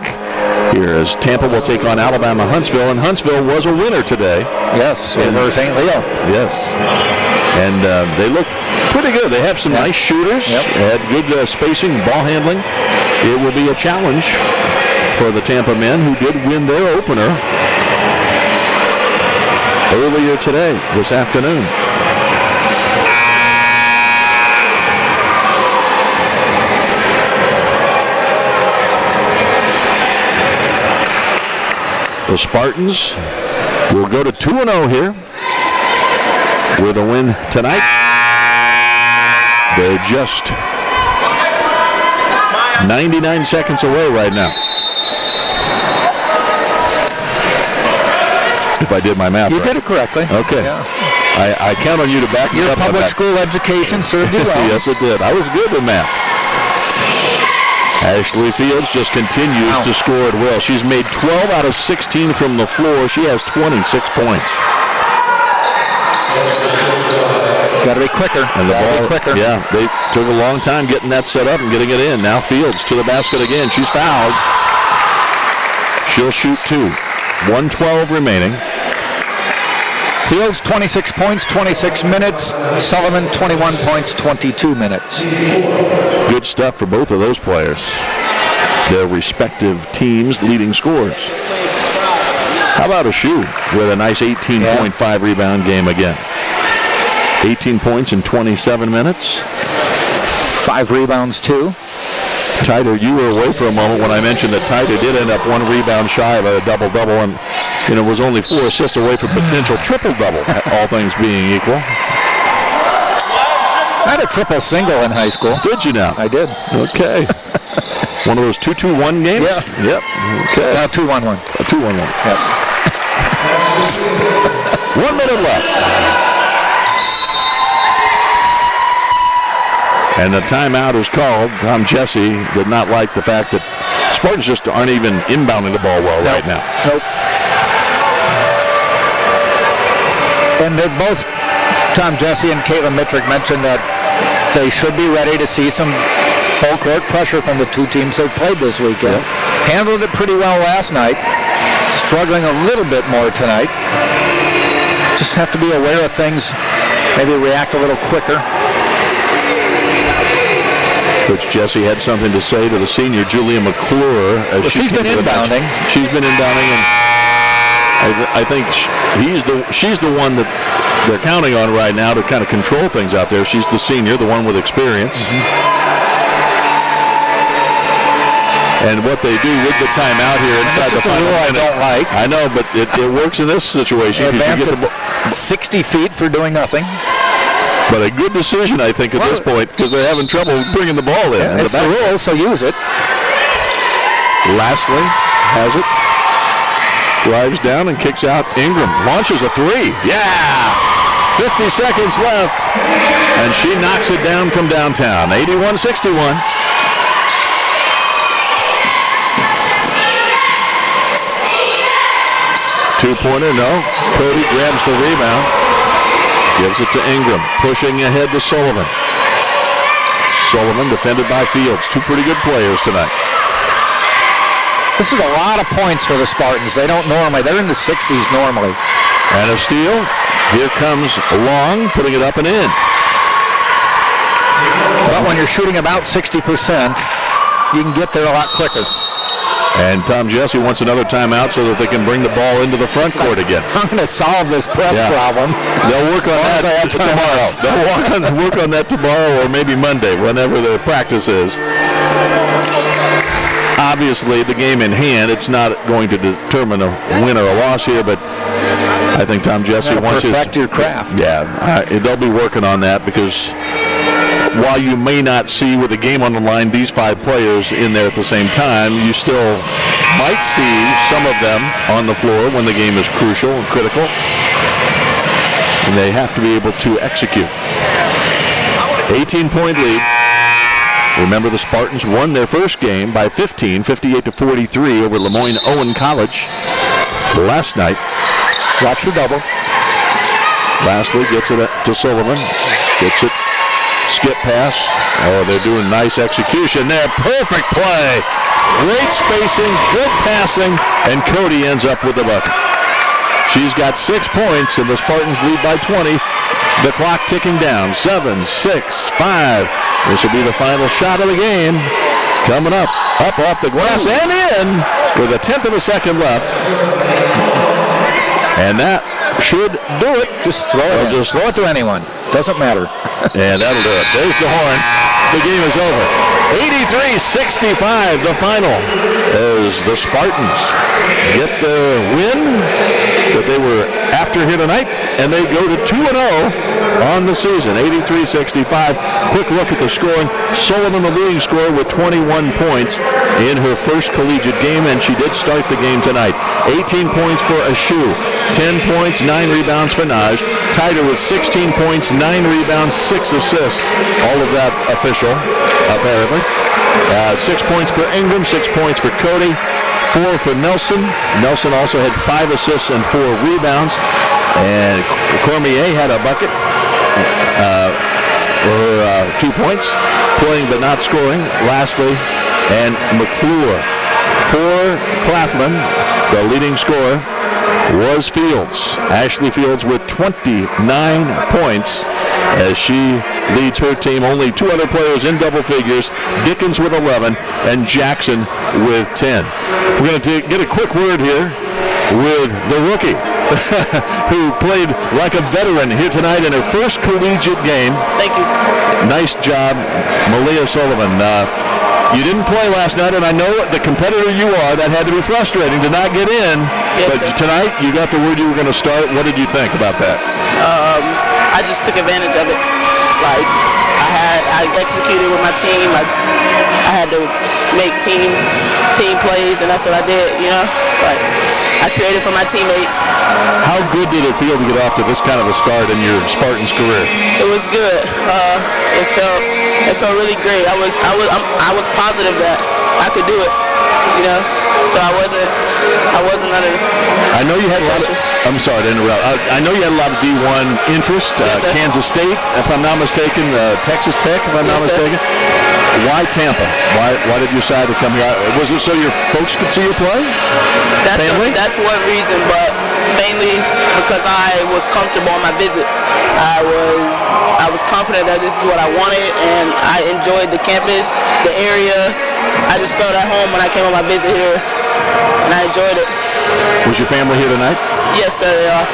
here as Tampa will take on Alabama Huntsville. And Huntsville was a winner today. Yes, over St. Leo. Yes. And they look pretty good. They have some nice shooters. Yep. They had good spacing, ball handling. It will be a challenge for the Tampa men who did win their opener earlier today, this afternoon. The Spartans will go to 2-0 here. with a win tonight. They're just 99 seconds away right now. If I did my math You right. did it correctly. Okay. Yeah. I count on you to back me Your up on public that. school education served you well. Yes, it did. I was good with math. Ashley Fields just continues to score at will. She's made 12 out of 16 from the floor. She has 26 points. Got to be quicker. And the ball, quicker. yeah, they took a long time getting that set up and getting it in. Now Fields to the basket again. She's fouled. She'll shoot 2. 1:12 remaining. Fields 26 points, 26 minutes. Sullivan 21 points, 22 minutes. Good stuff for both of those players. Their respective teams' leading scorers. How about a shoe with a nice 18.5 rebound game again? 18 points in 27 minutes. 5 rebounds, too. Tyler, you were away for a moment when I mentioned that Tyler did end up 1 rebound shy of a double-double, and was only 4 assists away from potential triple-double, all things being equal. I had a triple-single in high school. Did you now? I did. Okay. One of those 2-2-1 games? Yeah. Yep. Okay. Now 2-1-1. 2-1-1. Yep. 1 minute left. And the timeout is called. Tom Jesse did not like the fact that Spartans just aren't even inbounding the ball well right now. Nope. And they're both, Tom Jesse and Caitlin Mitrick mentioned that they should be ready to see some full court pressure from the two teams they played this weekend. Yep. Handled it pretty well last night. Struggling a little bit more tonight. Just have to be aware of things. Maybe react a little quicker. Coach Jesse had something to say to the senior Julia McClure. She's been inbounding. She's been inbounding, and I think she's the one that they're counting on right now to kind of control things out there. She's the senior, the one with experience. And what they do with the timeout here inside the final rule I don't like. I know, but it works in this situation. Advance it 60 feet for doing nothing. But a good decision, I think, at this point, because they're having trouble bringing the ball in. Yeah, it's the rules, so use it. Lastly has it. Drives down and kicks out. Ingram launches a 3. Yeah! 50 seconds left. And she knocks it down from downtown. 81-61. Two-pointer, no. Cody grabs the rebound. Gives it to Ingram. Pushing ahead to Sullivan. Sullivan defended by Fields. 2 pretty good players tonight. This is a lot of points for the Spartans. They don't normally. They're in the 60s normally. And a steal. Here comes Long, putting it up and in. But when you're shooting about 60%, you can get there a lot quicker. And Tom Jesse wants another timeout so that they can bring the ball into the front court again. I'm going to solve this press problem. They'll work on that tomorrow. They'll work on that tomorrow or maybe Monday, whenever their practice is. Obviously, the game in hand, it's not going to determine a win or a loss here, but I think Tom Jesse wants to perfect your craft. Yeah, they'll be working on that because while you may not see with the game on the line these 5 players in there at the same time, you still might see some of them on the floor when the game is crucial and critical. And they have to be able to execute. 18-point lead. Remember, the Spartans won their first game by 15, 58-43 over Lemoyne Owen College last night. Watch your double. Lastly, gets it to Sullivan. Gets it. Skip pass. Oh, they're doing nice execution there. Perfect play. Great spacing, good passing, and Cody ends up with the bucket. She's got 6 points, and the Spartans lead by 20. The clock ticking down. 7, 6, 5. This will be the final shot of the game. Coming up off the glass and in with a 1/10 of a second left. And that should do it. Just throw it. Just throw it to anyone. Doesn't matter. And that'll do it. There's the horn. The game is over. 83-65, the final, as the Spartans get the win that they were after here tonight, and they go to 2-0 on the season, 83-65. Quick look at the scoring. Sullivan, the leading scorer, with 21 points in her first collegiate game, and she did start the game tonight. 18 points for Ashu, 10 points, 9 rebounds for Naj. Tied her with 16 points, 9 rebounds, 6 assists. All of that official, apparently. 6 points for Ingram, 6 points for Cody, 4 for Nelson. Nelson also had 5 assists and 4 rebounds. And Cormier had a bucket for 2 points, playing but not scoring. Lastly, and McClure. For Claflin, the leading scorer was Fields. Ashley Fields with 29 points as she leads her team. Only 2 other players in double figures, Dickens with 11 and Jackson with 10. We're going to get a quick word here with the rookie who played like a veteran here tonight in her first collegiate game. Thank you. Nice job, Malia Sullivan. You didn't play last night, and I know the competitor you are, that had to be frustrating to not get in. Yes, but sir. Tonight, you got the word you were going to start. What did you think about that? I just took advantage of it. Like, I executed with my team. I had to make team plays, and that's what I did, you know? Like, I created for my teammates. How good did it feel to get off to this kind of a start in your Spartans career? It was good. It felt really great. I was positive that I could do it, you know? So I wasn't under. I know you had a lot of, I'm sorry to interrupt. I know you had a lot of D1 interest. Yes, sir. Kansas State, if I'm not mistaken, Texas Tech, if I'm not Yes, sir. mistaken. Why Tampa? Why did you decide to come here? Was it so your folks could see you play? Family? That's one reason, but mainly because I was comfortable on my visit. I was confident that this is what I wanted, and I enjoyed the campus, the area. I just felt at home when I came on my visit here, and I enjoyed it. Was your family here tonight? Yes, sir, they are.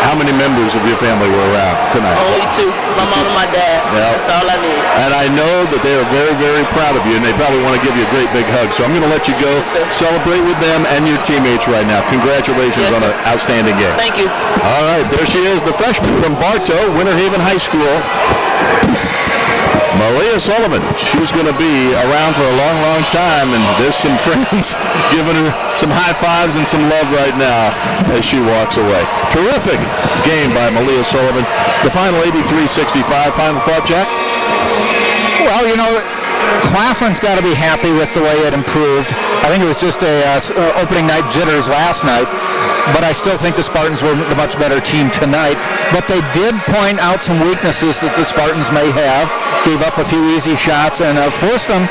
How many members of your family were around tonight? Only 2, my mom and my dad. Yeah. That's all I need. And I know that they are very, very proud of you, and they probably want to give you a great big hug. So I'm going to let you go celebrate with them and your teammates right now. Congratulations Yes, on sir. an outstanding game. Thank you. All right, there she is, the freshman from Bartow, Winter Haven High School, Malia Sullivan. She's going to be around for a long, long time, and there's some friends giving her some high fives and some love right now as she walks away. Terrific game by Malia Sullivan. The final 83-65. Final thought, Jack? Well, you know, Claflin's got to be happy with the way it improved. I think it was just opening night jitters last night, but I still think the Spartans were the much better team tonight. But they did point out some weaknesses that the Spartans may have, gave up a few easy shots, and forced them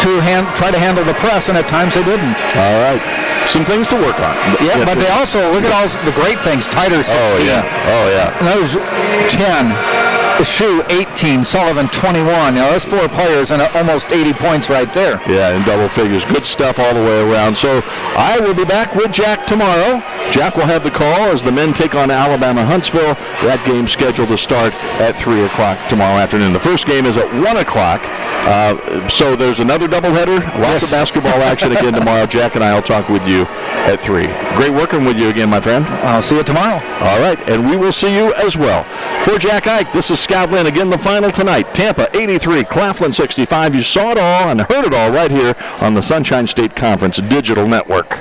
to try to handle the press, and at times they didn't. All right. Some things to work on. Yeah, but they also, look at all the great things. Tighter 16. Oh, yeah. And those 10. Shoe 18, Sullivan 21. You know, those 4 players and almost 80 points right there. Yeah, in double figures. Good stuff all the way around. So I will be back with Jack tomorrow. Jack will have the call as the men take on Alabama Huntsville. That game scheduled to start at 3 o'clock tomorrow afternoon. The first game is at 1 o'clock. So there's another doubleheader. Lots of basketball action again tomorrow. Jack and I will talk with you at 3. Great working with you again, my friend. I'll see you tomorrow. All right, and we will see you as well. For Jack Ike, this is Scott Lynn. Again, the final tonight. Tampa 83, Claflin 65. You saw it all and heard it all right here on the Sunshine State Conference Digital Network.